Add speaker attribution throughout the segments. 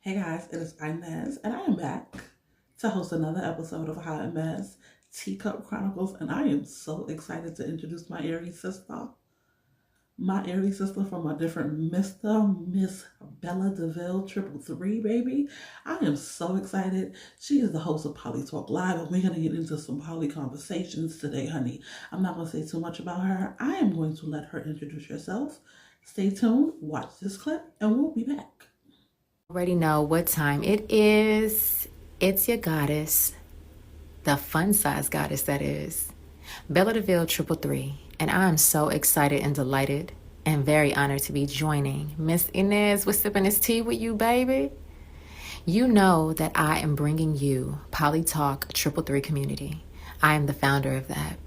Speaker 1: Hey guys, it is Inez, and I am back to host another episode of Hot and Mess Teacup Chronicles, and I am so excited to introduce my Aries sister from a different Miss Bella DeVille triple three, baby. I am so excited. She is the host of Poly Talk Live, and we're gonna get into some poly conversations today, honey. I'm not gonna say too much about her. I am going to let her introduce herself. Stay tuned, watch this clip, and we'll be back.
Speaker 2: Already know what time it is. It's your goddess, the fun size goddess that is, Bella DeVille triple three, and I'm so excited and delighted and very honored to be joining Miss Inez with sipping this tea with you, baby. You know that I am bringing you Poly Talk triple three community. I am the founder of that.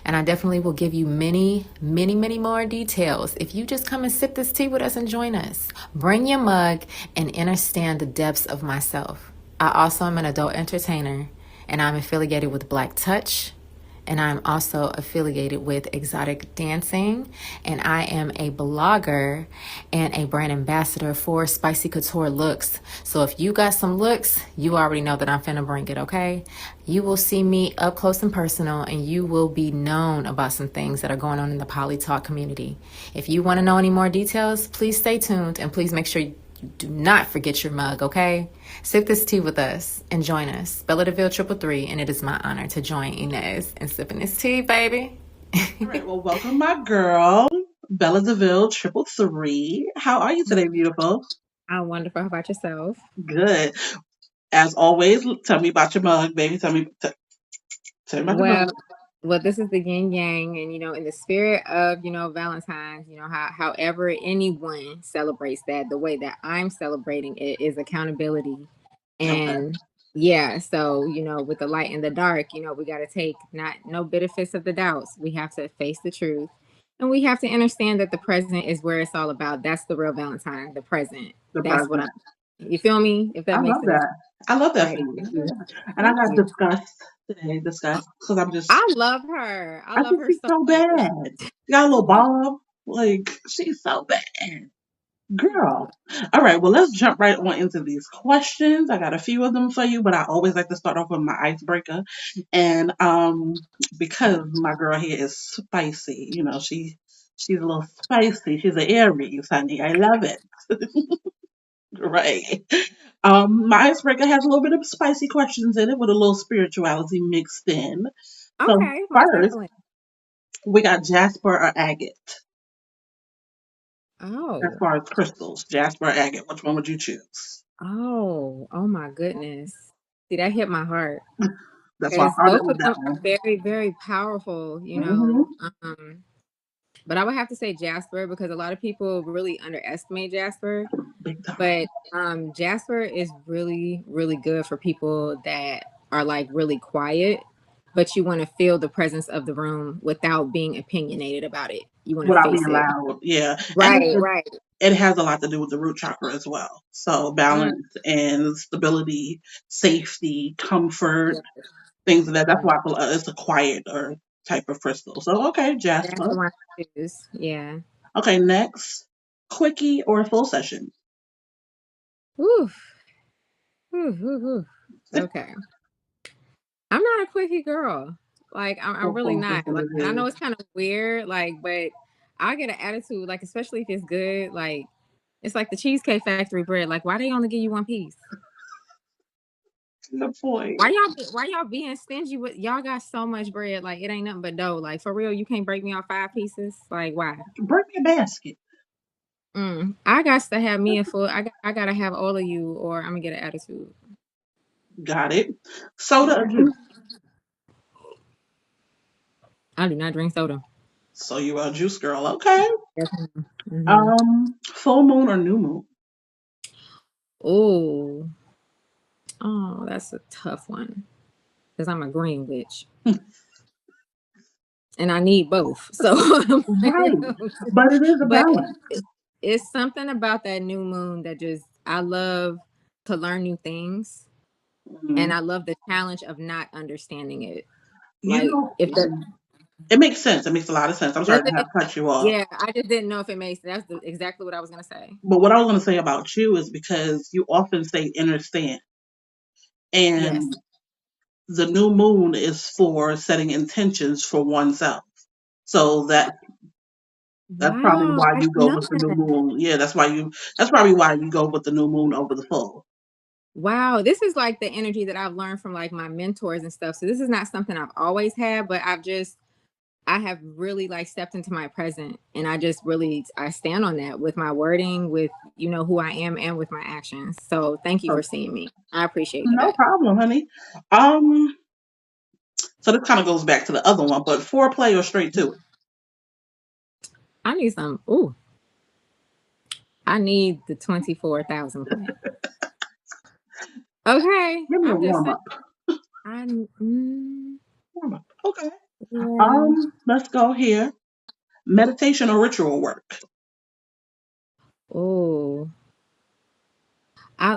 Speaker 2: And I definitely will give you many, many, many more details if you just come and sip this tea with us and join us. Bring your mug and understand the depths of myself. I also am an adult entertainer, and I'm affiliated with Black Touch, and I'm also affiliated with Exotic Dancing, and I am a blogger and a brand ambassador for Spicy Couture Looks. So if you got some looks, you already know that I'm finna bring it, okay? You will see me up close and personal, and you will be known about some things that are going on in the Poly Talk community. If you want to know any more details, please stay tuned, and please make sure you do not forget your mug, okay? Sip this tea with us and join us. Bella DeVille triple three, and it is my honor to join Inez in sipping this tea, baby.
Speaker 1: All right, well, welcome, my girl, Bella DeVille, triple three. How are you today, beautiful?
Speaker 2: I'm wonderful. How about yourself?
Speaker 1: Good. As always, tell me about your mug, baby. Tell me about your
Speaker 2: Well,
Speaker 1: mug.
Speaker 2: this is the yin yang, and in the spirit of Valentine's, however anyone celebrates that, the way that I'm celebrating it is accountability,
Speaker 1: Okay.
Speaker 2: and yeah, so with the light and the dark, we got to take not no benefits of the doubts. We have to face the truth, and we have to understand that the present is where it's all about. That's the real Valentine, the present.
Speaker 1: The
Speaker 2: That's what I.
Speaker 1: present.
Speaker 2: You feel me? If
Speaker 1: I
Speaker 2: that makes
Speaker 1: love
Speaker 2: any
Speaker 1: that. I love that for
Speaker 2: right.
Speaker 1: you. Yeah. And I
Speaker 2: Thank
Speaker 1: got
Speaker 2: you.
Speaker 1: disgust today, disgust, because
Speaker 2: I love her. I
Speaker 1: I
Speaker 2: love
Speaker 1: think
Speaker 2: her
Speaker 1: she's
Speaker 2: so
Speaker 1: so
Speaker 2: much.
Speaker 1: bad. She got a little bob. Like, she's so bad. Girl. All right, well, let's jump right on into these questions. I got a few of them for you, but I always like to start off with my icebreaker. And because my girl here is spicy, she's a little spicy. She's an Aries, honey. I love it. Right. My icebreaker has a little bit of spicy questions in it with a little spirituality mixed in. So
Speaker 2: Okay, most
Speaker 1: first,
Speaker 2: definitely.
Speaker 1: we got Jasper or agate. As
Speaker 2: Oh,
Speaker 1: far as crystals, Jasper or agate, which one would you choose?
Speaker 2: oh my goodness. See, that hit my heart
Speaker 1: That's why I
Speaker 2: because
Speaker 1: started
Speaker 2: both
Speaker 1: with
Speaker 2: of
Speaker 1: that
Speaker 2: them are
Speaker 1: one.
Speaker 2: very, very powerful,
Speaker 1: Hmm.
Speaker 2: but I would have to say Jasper because a lot of people really underestimate Jasper.
Speaker 1: Big time.
Speaker 2: But Jasper is really, really good for people that are like really quiet, but you want to feel the presence of the room without being opinionated about it. You want to
Speaker 1: Without being
Speaker 2: face it.
Speaker 1: loud. Yeah. And
Speaker 2: Right, right.
Speaker 1: it has a lot to do with the root chakra as well. So
Speaker 2: Mm,
Speaker 1: balance and stability, safety, comfort,
Speaker 2: yeah,
Speaker 1: things of that. That's
Speaker 2: yeah.
Speaker 1: why I feel it's a quiet or type of crystal. So okay,
Speaker 2: That's the
Speaker 1: Jasper.
Speaker 2: one I choose. Yeah.
Speaker 1: Okay, next. Quickie or full session?
Speaker 2: Whew, whew. Okay. I'm not a quickie girl. Like I'm
Speaker 1: Full
Speaker 2: really
Speaker 1: full
Speaker 2: not.
Speaker 1: session
Speaker 2: Like,
Speaker 1: it
Speaker 2: and I
Speaker 1: is.
Speaker 2: know it's kind of weird, like, but I get an attitude, like, especially if it's good, like it's like the Cheesecake Factory bread. Like, why they only give you one piece?
Speaker 1: Good point.
Speaker 2: Why y'all being stingy with y'all got so much bread, like it ain't nothing but dough. Like for real, you can't break me off 5 pieces. Like why?
Speaker 1: Bring me a basket.
Speaker 2: I got to have me a full. I gotta have all of you, or I'm gonna get an attitude.
Speaker 1: Got it. Soda or
Speaker 2: Yeah,
Speaker 1: juice?
Speaker 2: I do not drink soda.
Speaker 1: So you are a juice girl. Okay.
Speaker 2: Mm-hmm.
Speaker 1: Full moon or new moon?
Speaker 2: Oh, that's a tough one because I'm a green witch and I need both. So,
Speaker 1: Right. But it is a
Speaker 2: but
Speaker 1: balance.
Speaker 2: it's something about that new moon that just I love to learn new things, and
Speaker 1: Mhm.
Speaker 2: I love the challenge of not understanding it.
Speaker 1: You
Speaker 2: Like
Speaker 1: know,
Speaker 2: if the
Speaker 1: It makes sense. It makes a lot of sense. I'm
Speaker 2: Does
Speaker 1: sorry to
Speaker 2: it?
Speaker 1: have cut you off.
Speaker 2: Yeah, I just didn't know if it makes. Exactly what I was gonna say.
Speaker 1: But what I was going to say about you is because you often say inner stand,
Speaker 2: Yes.
Speaker 1: and the new moon is for setting intentions for oneself. So that's probably
Speaker 2: Wow,
Speaker 1: why
Speaker 2: I
Speaker 1: you
Speaker 2: didn't
Speaker 1: go
Speaker 2: know
Speaker 1: with the new
Speaker 2: that.
Speaker 1: moon. Yeah, that's probably why you go with the new moon over the full.
Speaker 2: Wow, this is like the energy that I've learned from like my mentors and stuff. So this is not something I've always had, but I have really like stepped into my present, and I stand on that with my wording, with who I am, and with my actions. So thank you
Speaker 1: So
Speaker 2: for seeing me. I appreciate
Speaker 1: no
Speaker 2: that.
Speaker 1: problem, honey. Um, so this kind of goes back to the other one, but foreplay or straight to it?
Speaker 2: I need some. Ooh, I need the 24,000 plan. Okay,
Speaker 1: Give me a
Speaker 2: I'm just
Speaker 1: warm
Speaker 2: saying.
Speaker 1: up.
Speaker 2: I mm,
Speaker 1: Warm up. Okay.
Speaker 2: yeah.
Speaker 1: Let's go here. Meditation or ritual work?
Speaker 2: Oh,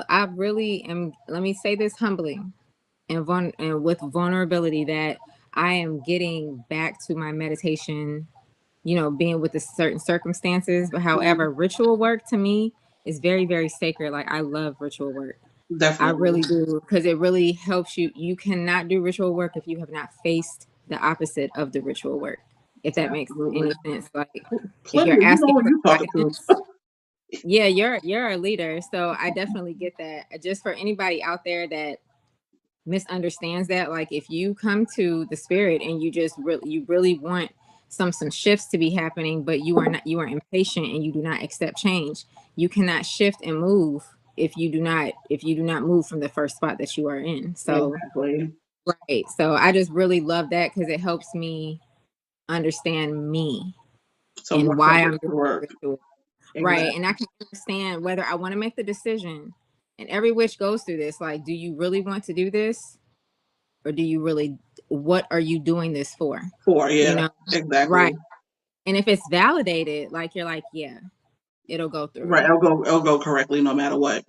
Speaker 2: I really am. Let me say this humbly and with vulnerability that I am getting back to my meditation. Being with the certain circumstances. But
Speaker 1: Mhm.
Speaker 2: however, ritual work to me is very, very sacred. Like I love ritual work. I
Speaker 1: Definitely.
Speaker 2: really do because it really helps you. You cannot do ritual work if you have not faced the opposite of the ritual work. If that makes
Speaker 1: Absolutely.
Speaker 2: any sense. Like if
Speaker 1: Plenty.
Speaker 2: you're
Speaker 1: You know
Speaker 2: asking
Speaker 1: who
Speaker 2: for
Speaker 1: you talking to.
Speaker 2: guidance, yeah, you're a leader. So I definitely get that. Just for anybody out there that misunderstands that, like if you come to the spirit and you really want some shifts to be happening, but you are impatient and you do not accept change, you cannot shift and move if you do not move from the first spot that you are in. So
Speaker 1: Exactly.
Speaker 2: right, so I just really love that because it helps me understand me
Speaker 1: So
Speaker 2: and
Speaker 1: more so
Speaker 2: why I'm doing
Speaker 1: ritual work.
Speaker 2: the ritual. Right, and I
Speaker 1: Exactly.
Speaker 2: can understand whether I want to make the decision, and every witch goes through this, like, do you really want to do this, or do you really, what are you doing this for?
Speaker 1: Four.
Speaker 2: you
Speaker 1: Yeah.
Speaker 2: know right,
Speaker 1: Exactly.
Speaker 2: and if it's validated, like you're like, yeah, it'll go
Speaker 1: Right.
Speaker 2: through.
Speaker 1: It'll go correctly no matter what.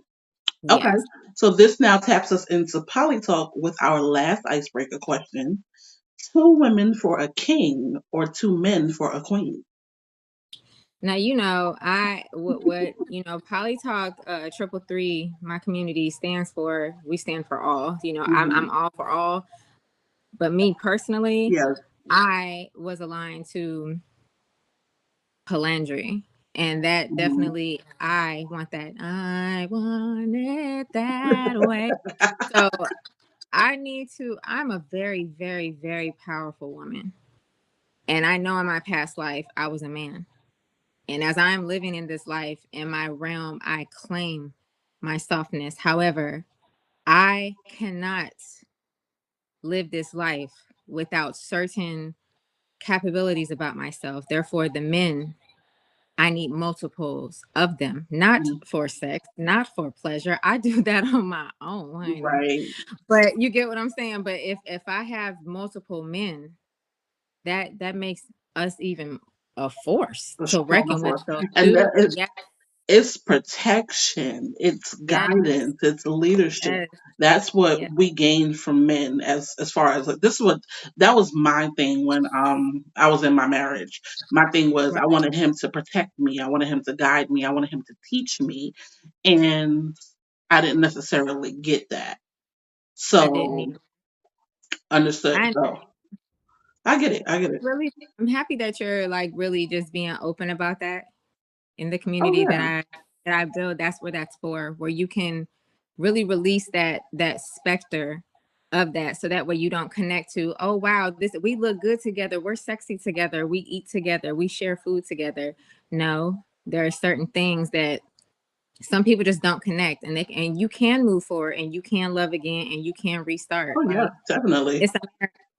Speaker 1: Okay.
Speaker 2: Yes.
Speaker 1: So this now taps us into poly talk with our last icebreaker question. Two women for a king or two men for a queen?
Speaker 2: Now I what Poly Talk, triple three, my community stands for. We stand for all. I'm
Speaker 1: Hmm.
Speaker 2: all for all, but me personally,
Speaker 1: Yes.
Speaker 2: I was aligned to Palandry. And that
Speaker 1: Hmm.
Speaker 2: definitely, I want that. I want it that way. So I'm a very, very, very powerful woman. And I know in my past life, I was a man. And as I'm living in this life, in my realm, I claim my softness. However, I cannot live this life without certain capabilities about myself. Therefore, the men, I need multiples of them, not for sex, not for pleasure. I do that on my own, honey.
Speaker 1: Right.
Speaker 2: But you get what I'm saying. But if I have multiple men, that makes us even a force
Speaker 1: A
Speaker 2: to
Speaker 1: stronger
Speaker 2: reckon with.
Speaker 1: force.
Speaker 2: So
Speaker 1: And
Speaker 2: two,
Speaker 1: that is
Speaker 2: yes,
Speaker 1: it's protection, it's
Speaker 2: yes,
Speaker 1: guidance, it's leadership.
Speaker 2: yes,
Speaker 1: That's what
Speaker 2: yes,
Speaker 1: we gain from men as far as like this is what that was my thing when I was in my marriage. My thing was
Speaker 2: right.
Speaker 1: I wanted him to protect me, I wanted him to guide me, I wanted him to teach me, and I didn't necessarily get that.
Speaker 2: I didn't
Speaker 1: So
Speaker 2: need.
Speaker 1: understood.
Speaker 2: I
Speaker 1: So I get it. I get it.
Speaker 2: really, I'm happy that you're like really just being open about that in the
Speaker 1: Oh
Speaker 2: community
Speaker 1: yeah.
Speaker 2: that I build. That's where that's for, where you can really release that specter of that, so that way you don't connect to, oh wow, this, we look good together, we're sexy together, we eat together, we share food together. No, there are certain things that some people just don't connect, and you can move forward and you can love again and you can restart.
Speaker 1: Oh yeah,
Speaker 2: Like
Speaker 1: definitely.
Speaker 2: it's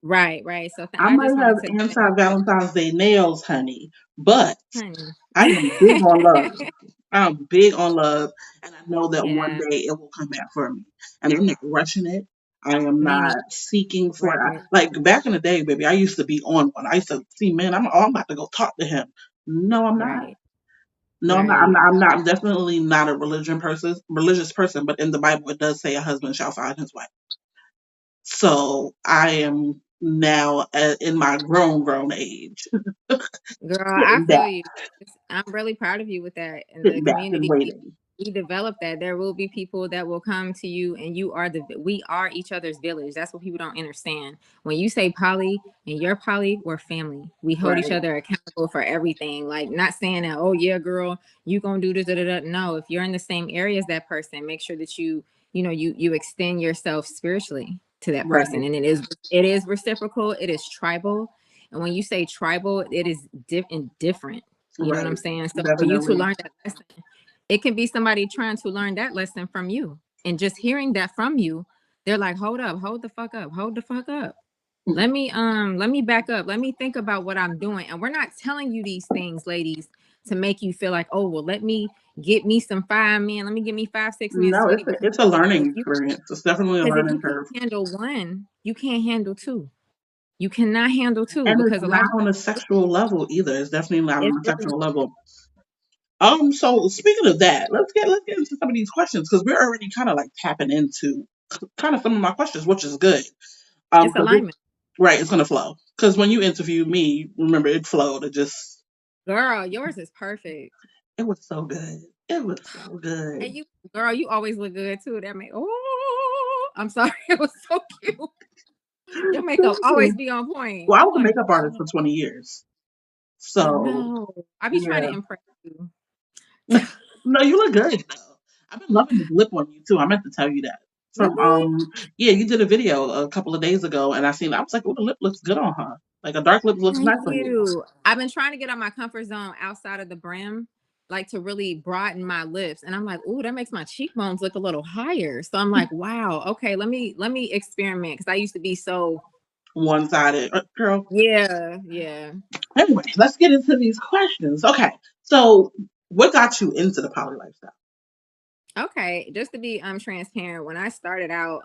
Speaker 2: right. So
Speaker 1: I
Speaker 2: I
Speaker 1: might
Speaker 2: just
Speaker 1: have
Speaker 2: wanted to
Speaker 1: anti Valentine's Day nails, honey, but
Speaker 2: honey.
Speaker 1: I am big on love. I'm big on love, and I know that one
Speaker 2: Yeah,
Speaker 1: day it will come back for me. And I'm not rushing it. I am
Speaker 2: me neither.
Speaker 1: not seeking for it.
Speaker 2: Right,
Speaker 1: Like back in the day, baby, I used to be on one. I used to see, man, I'm about to go talk to him. No, I'm not.
Speaker 2: right,
Speaker 1: No, I'm not. I'm
Speaker 2: right.
Speaker 1: not. I'm not. Definitely not a religious person. But in the Bible, it does say a husband shall find his wife. So I am now in my grown age.
Speaker 2: Girl, I
Speaker 1: Sitting
Speaker 2: feel
Speaker 1: back,
Speaker 2: you. I'm really proud of you with that. And the
Speaker 1: sitting back and
Speaker 2: community,
Speaker 1: waiting.
Speaker 2: we develop that. There will be people that will come to you, and we are each other's village. That's what people don't understand. When you say poly and you're poly, we're family. We hold each
Speaker 1: Right,
Speaker 2: other accountable for everything. Like, not saying that, oh yeah, girl, you gonna do this, da, da, da. No, if you're in the same area as that person, make sure that you extend yourself spiritually to that person.
Speaker 1: right,
Speaker 2: And it is reciprocal, it is tribal. And when you say tribal, it is different. You know what I'm
Speaker 1: right.
Speaker 2: saying? So for you to
Speaker 1: Definitely.
Speaker 2: learn that lesson, it can be somebody trying to learn that lesson from you. And just hearing that from you, they're like, hold up, hold the fuck up, hold the fuck up. Let me back up. Let me think about what I'm doing. And we're not telling you these things, ladies, to make you feel like, oh, well, let me get me some 5 men. Let me get me 5, 6 men,
Speaker 1: No,
Speaker 2: sweetie. Because
Speaker 1: it's a learning
Speaker 2: if you
Speaker 1: experience. It's definitely a
Speaker 2: because if
Speaker 1: learning
Speaker 2: you
Speaker 1: curve.
Speaker 2: can't handle one, you can't handle two. You cannot handle two
Speaker 1: And it's
Speaker 2: because a lot
Speaker 1: not
Speaker 2: of
Speaker 1: on a sexual level either. It's definitely not
Speaker 2: it's
Speaker 1: on a
Speaker 2: really
Speaker 1: sexual level. So speaking of that, let's get into some of these questions because we're already kind of like tapping into kind of some of my questions, which is good.
Speaker 2: it's
Speaker 1: Because
Speaker 2: alignment.
Speaker 1: right, it's gonna flow. Because when you interview me, remember it flowed.
Speaker 2: Girl, yours is perfect.
Speaker 1: It was so good. It was so
Speaker 2: And
Speaker 1: good.
Speaker 2: girl, you always look good too. That make I'm sorry, it was so cute. Your makeup
Speaker 1: Thank
Speaker 2: always
Speaker 1: you.
Speaker 2: be on point.
Speaker 1: Well, I
Speaker 2: I'm
Speaker 1: was a
Speaker 2: like,
Speaker 1: makeup artist for 20 years,
Speaker 2: I
Speaker 1: so
Speaker 2: know. I be trying
Speaker 1: yeah.
Speaker 2: to impress you.
Speaker 1: No, you look good though. I've been loving this lip on you too. I meant to tell you that. From
Speaker 2: Really?
Speaker 1: yeah, you did a video a couple of days ago, and I was like, oh, the lip looks good on her. Like a dark lip looks
Speaker 2: Thank
Speaker 1: nice on you.
Speaker 2: you. I've been trying to get out my comfort zone outside of the brim, like to really broaden my lips. And I'm like, oh, that makes my cheekbones look a little higher. So I'm like, wow, okay, let me experiment because I used to be so
Speaker 1: One sided, girl.
Speaker 2: yeah, yeah.
Speaker 1: Anyway, let's get into these questions. Okay, so what got you into the poly lifestyle?
Speaker 2: Okay, just to be transparent, when I started out,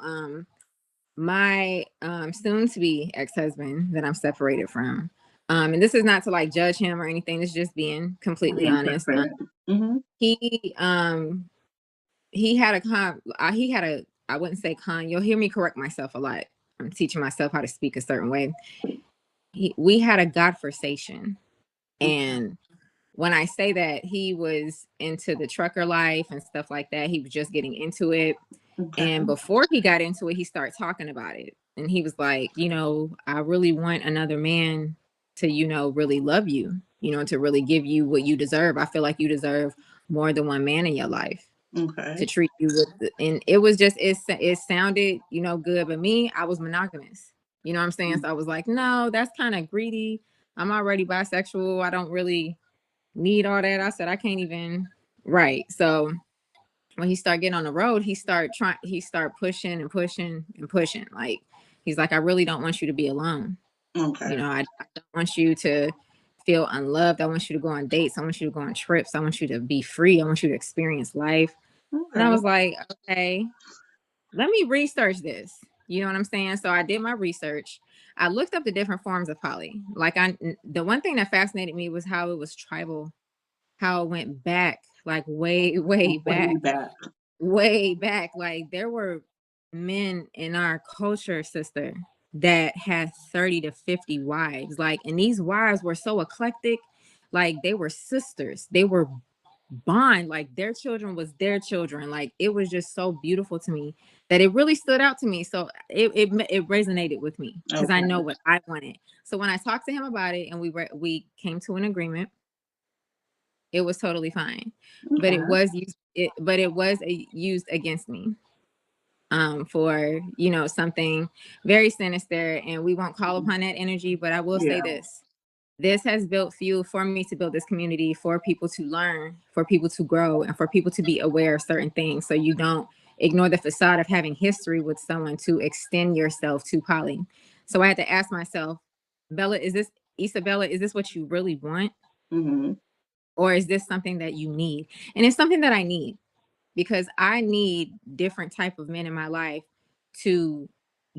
Speaker 2: my soon to be ex-husband that I'm separated from, and this is not to like judge him or anything, it's just being completely
Speaker 1: Being
Speaker 2: honest.
Speaker 1: transparent. Mm-hmm.
Speaker 2: He he had a I wouldn't say con, you'll hear me correct myself a lot. I'm teaching myself how to speak a certain way. We had a godforsaken, and when I say that, he was into the trucker life and stuff like that. He was just getting into it.
Speaker 1: Okay.
Speaker 2: And before he got into it, he started talking about it. And he was like, I really want another man to, really love you, to really give you what you deserve. I feel like you deserve more than one man in your life to
Speaker 1: Okay.
Speaker 2: treat you and it was just, it sounded, good. But me, I was monogamous. You know what I'm saying? So I was like, no, that's kind of greedy. I'm already bisexual. I don't really need all that. I said, I can't even. Right. So when he started getting on the road, he started pushing and pushing and pushing. Like, he's like, I really don't want you to be alone.
Speaker 1: Okay.
Speaker 2: I don't want you to feel unloved. I want you to go on dates. I want you to go on trips. I want you to be free. I want you to experience life. And I
Speaker 1: Okay.
Speaker 2: was like, okay, let me research this. You know what I'm saying? So I did my research. I looked up the different forms of poly. Like, the one thing that fascinated me was how it was tribal, how it went back, like way, way
Speaker 1: Way
Speaker 2: back,
Speaker 1: back.
Speaker 2: way back. Like, there were men in our culture, sister, that had 30 to 50 wives. Like, and these wives were so eclectic. Like, they were sisters. They were bond, like their children was their children. Like, it was just so beautiful to me that it really stood out to me. So it resonated with me because I
Speaker 1: Okay.
Speaker 2: know what I wanted. So when I talked to him about it and we came to an agreement, it was totally fine. But
Speaker 1: Okay.
Speaker 2: it was used against me for something very sinister, and we won't call upon that energy. But I will say
Speaker 1: Yeah.
Speaker 2: this has built fuel for me to build this community, for people to learn, for people to grow, and for people to be aware of certain things, so you don't ignore the facade of having history with someone to extend yourself to poly. So I had to ask myself, Bella, Isabella, is this what you really want?
Speaker 1: Mm-hmm.
Speaker 2: Or is this something that you need? And it's something that I need, because I need different type of men in my life to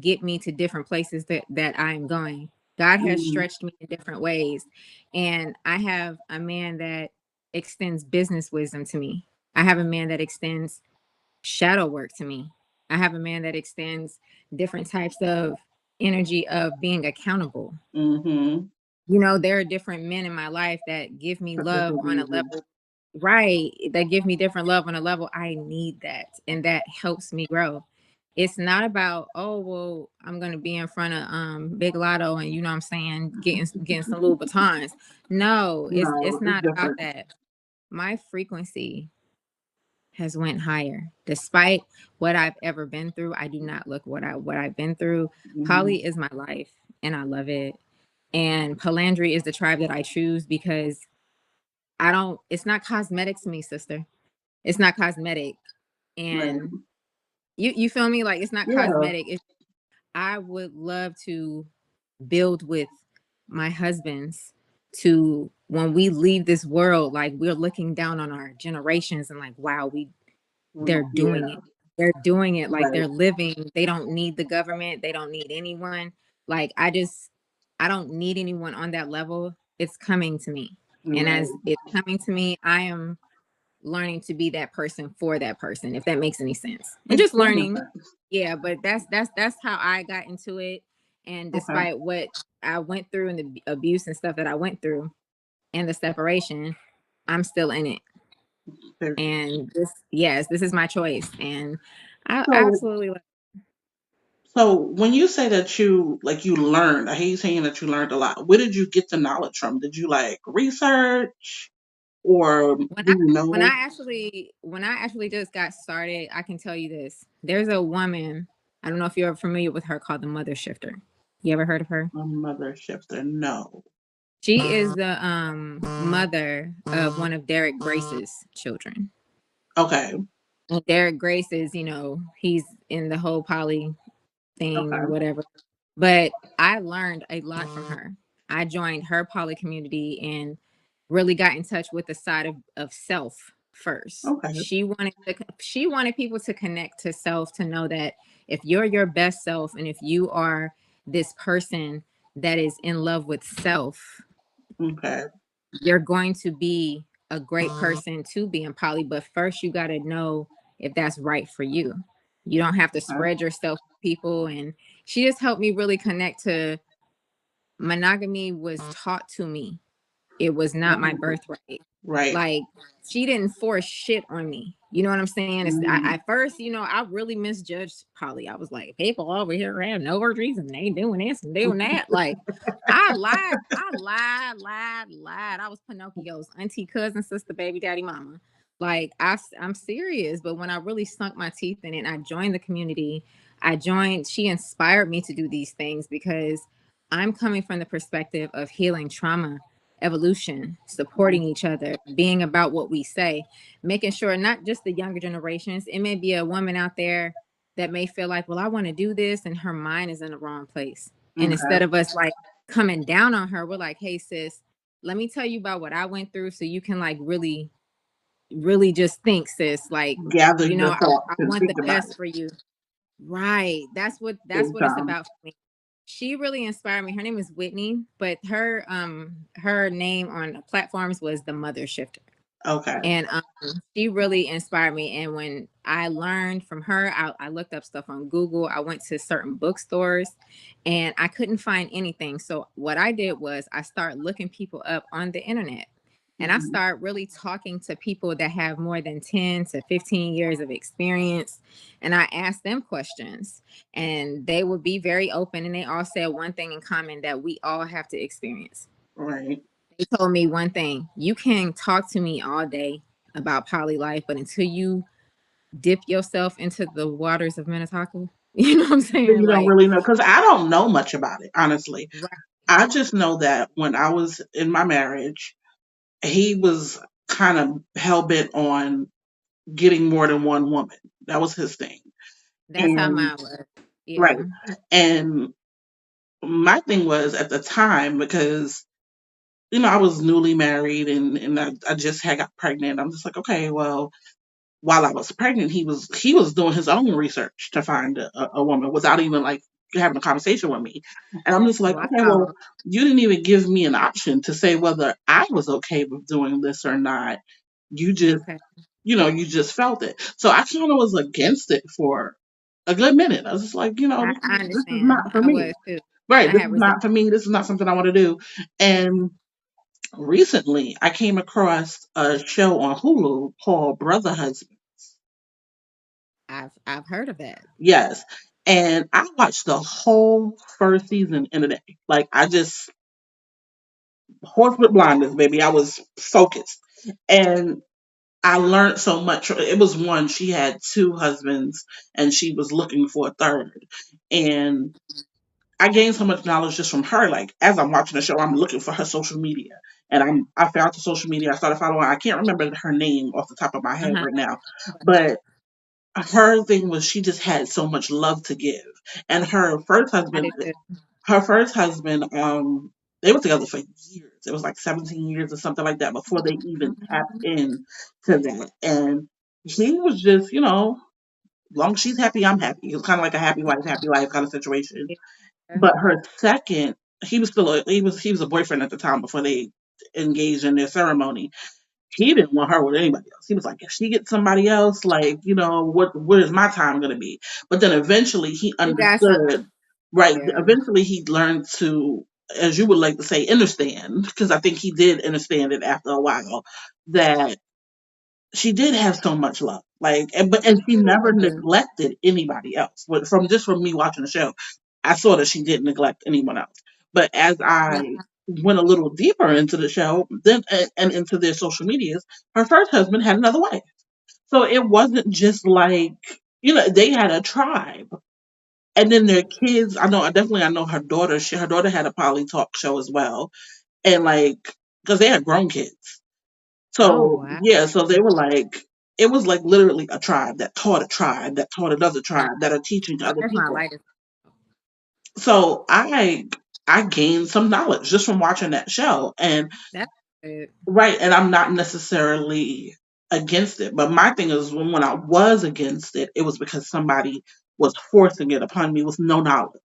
Speaker 2: get me to different places that I am going. God has
Speaker 1: Mm-hmm.
Speaker 2: stretched me in different ways, and I have a man that extends business wisdom to me. I have a man that extends shadow work to me. I have a man that extends different types of
Speaker 3: energy of being accountable.
Speaker 1: Mm-hmm.
Speaker 3: You know, there are different men in my life that give me
Speaker 1: For
Speaker 3: love
Speaker 1: different
Speaker 3: on a
Speaker 1: reasons.
Speaker 3: level, right? That give me different love on a level. I need that. And that helps me grow. It's not about, oh, well, I'm gonna be in front of Big Lotto and you know what I'm saying, getting some Louboutins. No, it's
Speaker 1: No, it's
Speaker 3: not about
Speaker 1: different.
Speaker 3: that. My frequency has went higher. Despite what I've ever been through, I do not look what I've been through.
Speaker 1: Mm-hmm.
Speaker 3: Poly is my life and I love it. And Polandry is the tribe that I choose because I don't, it's not cosmetic to me, sister. It's not cosmetic.
Speaker 1: Right.
Speaker 3: And you feel me? Like it's not
Speaker 1: Yeah.
Speaker 3: cosmetic. I would love to build with my husbands to when we leave this world, like we're looking down on our generations and like, wow, they're doing
Speaker 1: Yeah.
Speaker 3: it. They're doing it like
Speaker 1: Right.
Speaker 3: they're living. They don't need the government. They don't need anyone. Like I don't need anyone on that level. It's coming to me. And
Speaker 1: Right.
Speaker 3: as it's coming to me, I am learning to be that person for that person, if that makes any sense. And
Speaker 1: Makes
Speaker 3: just
Speaker 1: plenty of
Speaker 3: learning.
Speaker 1: sense.
Speaker 3: Yeah, but that's how I got into it. And
Speaker 1: Okay.
Speaker 3: despite what I went through and the abuse and stuff that I went through and the separation, I'm still in it.
Speaker 1: Period.
Speaker 3: And this is my choice. And I
Speaker 1: So,
Speaker 3: absolutely love
Speaker 1: so when you say that you learned, I hear you saying that you learned a lot. Where did you get the knowledge from? Did you like research or do
Speaker 3: when I
Speaker 1: you know
Speaker 3: when I actually just got started, I can tell you this. There's a woman, I don't know if you're familiar with her, called the Mother Shifter. You ever heard of her?
Speaker 1: a mother shifter? No.
Speaker 3: She is the mother of one of Derek Grace's children.
Speaker 1: Okay.
Speaker 3: And Derek Grace is, he's in the whole poly thing
Speaker 1: Okay.
Speaker 3: and whatever. But I learned a lot from her. I joined her poly community and really got in touch with the side of self first.
Speaker 1: Okay.
Speaker 3: She wanted people to connect to self, to know that if you're your best self and if you are this person that is in love with self,
Speaker 1: Okay.
Speaker 3: you're going to be a great person to be in poly. But first you got to know if that's right for you. You don't have to
Speaker 1: Okay.
Speaker 3: spread yourself with people. And she just helped me really connect to monogamy was taught to me. It was not my
Speaker 1: Okay.
Speaker 3: birthright.
Speaker 1: Right.
Speaker 3: Like she didn't force shit on me. You know what I'm saying?
Speaker 1: Mm-hmm.
Speaker 3: At first, I really misjudged poly. I was like, people over here have no orgies and they doing this and doing that. Like I lied. I was Pinocchio's auntie, cousin, sister, baby, daddy, mama. Like I'm serious. But when I really sunk my teeth in it, I joined the community. She inspired me to do these things because I'm coming from the perspective of healing trauma, evolution, supporting each other, being about what we say, making sure not just the younger generations. It may be a woman out there that may feel like, well, I want to do this, and her mind is in the wrong place. And
Speaker 1: Okay.
Speaker 3: instead of us like coming down on her, we're like, hey, sis, let me tell you about what I went through so you can like really, really just think, sis, like,
Speaker 1: Gather your thoughts
Speaker 3: I
Speaker 1: and
Speaker 3: want
Speaker 1: think
Speaker 3: the
Speaker 1: about
Speaker 3: best
Speaker 1: it.
Speaker 3: for you. Right. That's
Speaker 1: Big
Speaker 3: what it's
Speaker 1: time.
Speaker 3: about for me. She really inspired me. Her name is Whitney, but her name on platforms was the Mother Shifter.
Speaker 1: Okay.
Speaker 3: And she really inspired me. And when I learned from her, I looked up stuff on Google. I went to certain bookstores and I couldn't find anything. So what I did was I started looking people up on the internet. And I
Speaker 1: Mm-hmm.
Speaker 3: start really talking to people that have more than 10 to 15 years of experience. And I asked them questions and they would be very open. And they all said one thing in common that we all have to experience.
Speaker 1: Right.
Speaker 3: They told me one thing: you can talk to me all day about poly life, but until you dip yourself into the waters of Minnetonka, you know what I'm
Speaker 1: Then
Speaker 3: saying?
Speaker 1: you don't
Speaker 3: Like,
Speaker 1: really know because I don't know much about it, honestly.
Speaker 3: right,
Speaker 1: I just know that when I was in my marriage, he was kind of hell bent on getting more than one woman. That was his thing.
Speaker 3: that's how
Speaker 1: And
Speaker 3: mine was.
Speaker 1: right.
Speaker 3: Yeah,
Speaker 1: And my thing was at the time because I was newly married and I just had got pregnant. I'm just like, okay, well, while I was pregnant, he was doing his own research to find a woman without even like having a conversation with me. And I'm just like, okay, well,
Speaker 3: wow.
Speaker 1: you didn't even give me an option to say whether I was okay with doing this or not. You just
Speaker 3: Okay,
Speaker 1: you just felt it. So I kind of was against it for a good minute. I was just like,
Speaker 3: I
Speaker 1: this is not
Speaker 3: understand.
Speaker 1: for
Speaker 3: I
Speaker 1: me.
Speaker 3: was too.
Speaker 1: Right.
Speaker 3: I
Speaker 1: This
Speaker 3: had
Speaker 1: is
Speaker 3: resent.
Speaker 1: not for me. This is not something I want to do. And recently I came across a show on Hulu called Brother Husband.
Speaker 3: I've heard of that.
Speaker 1: Yes. And I watched the whole first season in a day. Like I just horse with blindness, baby. I was focused. And I learned so much. It was one, she had two husbands and she was looking for a third. And I gained so much knowledge just from her. Like as I'm watching the show, I'm looking for her social media. And I found the social media. I started following. I can't remember her name off the top of my head
Speaker 3: Uh-huh.
Speaker 1: right now. But her thing was she just had so much love to give. And
Speaker 3: I did too.
Speaker 1: her first husband, they were together for years. It was like 17 years or something like that before they even tapped in to that. And he was just, long as she's happy, I'm happy. It was kind of like a happy wife kind of situation.
Speaker 3: Yeah.
Speaker 1: But her second, he was a boyfriend at the time before they engaged in their ceremony. He didn't want her with anybody else. He was like, if she gets somebody else, like, what is my time gonna be? But then eventually he
Speaker 3: You got something.
Speaker 1: understood, right?
Speaker 3: Yeah.
Speaker 1: Eventually he learned to, as you would like to say, understand, because I think he did understand it after a while, that she did have so much love. Like, and she never neglected anybody else. But from me watching the show, I saw that she didn't neglect anyone else. But as
Speaker 3: No,
Speaker 1: I went a little deeper into the show, then and into their social medias, her first husband had another wife. So it wasn't just like they had a tribe, and then their kids. I know her daughter. Her daughter had a poly talk show as well, and like because they had grown kids.
Speaker 3: oh
Speaker 1: So
Speaker 3: wow.
Speaker 1: yeah, so they were like it was like literally a tribe that taught another
Speaker 3: Now,
Speaker 1: tribe that are teaching to other
Speaker 3: there's my
Speaker 1: people.
Speaker 3: lightest.
Speaker 1: So I gained some knowledge just from watching that show. And
Speaker 3: That's good.
Speaker 1: right, and I'm not necessarily against it. But my thing is when I was against it, it was because somebody was forcing it upon me with no knowledge.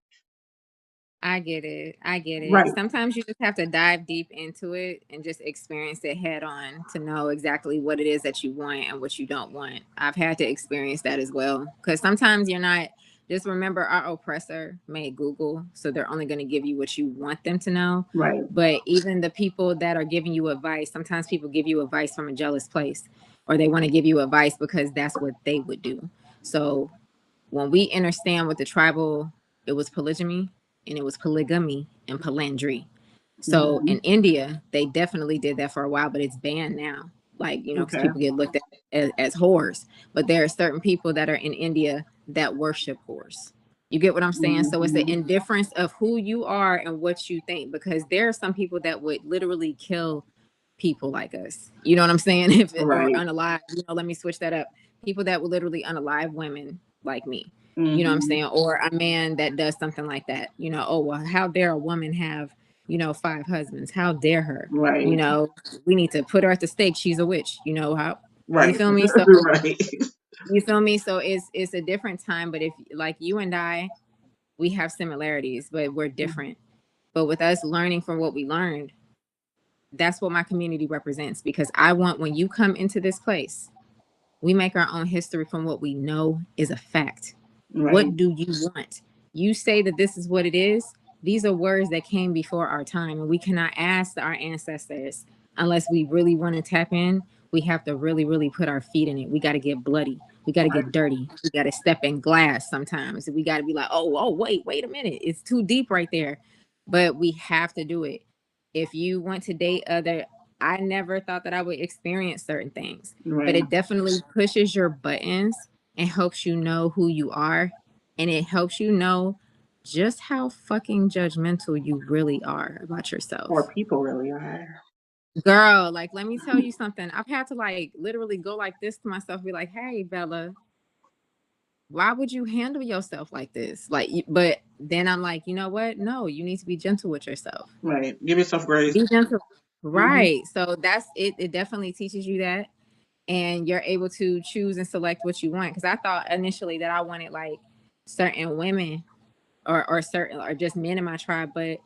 Speaker 3: I get it. I get it.
Speaker 1: Right,
Speaker 3: Sometimes you just have to dive deep into it and just experience it head on to know exactly what it is that you want and what you don't want. I've had to experience that as well. Because sometimes you're not, just remember our oppressor made Google. So they're only going to give you what you want them to know.
Speaker 1: right,
Speaker 3: But even the people that are giving you advice, sometimes people give you advice from a jealous place or they want to give you advice because that's what they would do. So when we understand what the tribal, it was polygamy and it was polygamy and polyandry. So
Speaker 1: hmm
Speaker 3: in India, they definitely did that for a while, but it's banned now. Like, because
Speaker 1: okay,
Speaker 3: people get looked at as whores. But there are certain people that are in India that worship whores. You get what I'm saying? So it's the
Speaker 1: hmm
Speaker 3: indifference of who you are and what you think, because there are some people that would literally kill people like us. You know what I'm saying? If it, or
Speaker 1: right,
Speaker 3: unalive, let me switch that up. People that would literally unalive women like me. You know what I'm
Speaker 1: hmm
Speaker 3: saying? Or a man that does something like that. Oh well, how dare a woman have, five husbands? How dare her?
Speaker 1: right,
Speaker 3: We need to put her at the stake. She's a witch. How you
Speaker 1: right,
Speaker 3: feel me? So
Speaker 1: right,
Speaker 3: you feel me? So it's a different time, but if like you and I, we have similarities, but we're different. But with us learning from what we learned, that's what my community represents, because I want, when you come into this place, we make our own history from what we know is a fact.
Speaker 1: right,
Speaker 3: What do you want? You say that this is what it is. These are words that came before our time, and we cannot ask our ancestors unless we really want to tap in. We have to really, really put our feet in it. We got to get bloody. We got to
Speaker 1: right,
Speaker 3: get dirty. We got to step in glass sometimes. We got to be like, oh, wait a minute. It's too deep right there. But we have to do it. If you want to date other, I never thought that I would experience certain things, but
Speaker 1: right.
Speaker 3: it definitely pushes your buttons and helps you know who you are. And it helps you know just how fucking judgmental you really are about
Speaker 1: Or
Speaker 3: yourself.
Speaker 1: people really are.
Speaker 3: Girl, like, let me tell you something. I've had to like literally go like this to myself, be like, hey, Bella, why would you handle yourself like this? Like, but then I'm like, you know what? No, you need to be gentle with yourself.
Speaker 1: Right. Give yourself grace.
Speaker 3: Be gentle.
Speaker 1: Hmm
Speaker 3: Right. So that's it. It definitely teaches you that. And you're able to choose and select what you want. Because I thought initially that I wanted like certain women or certain or just men in my tribe, but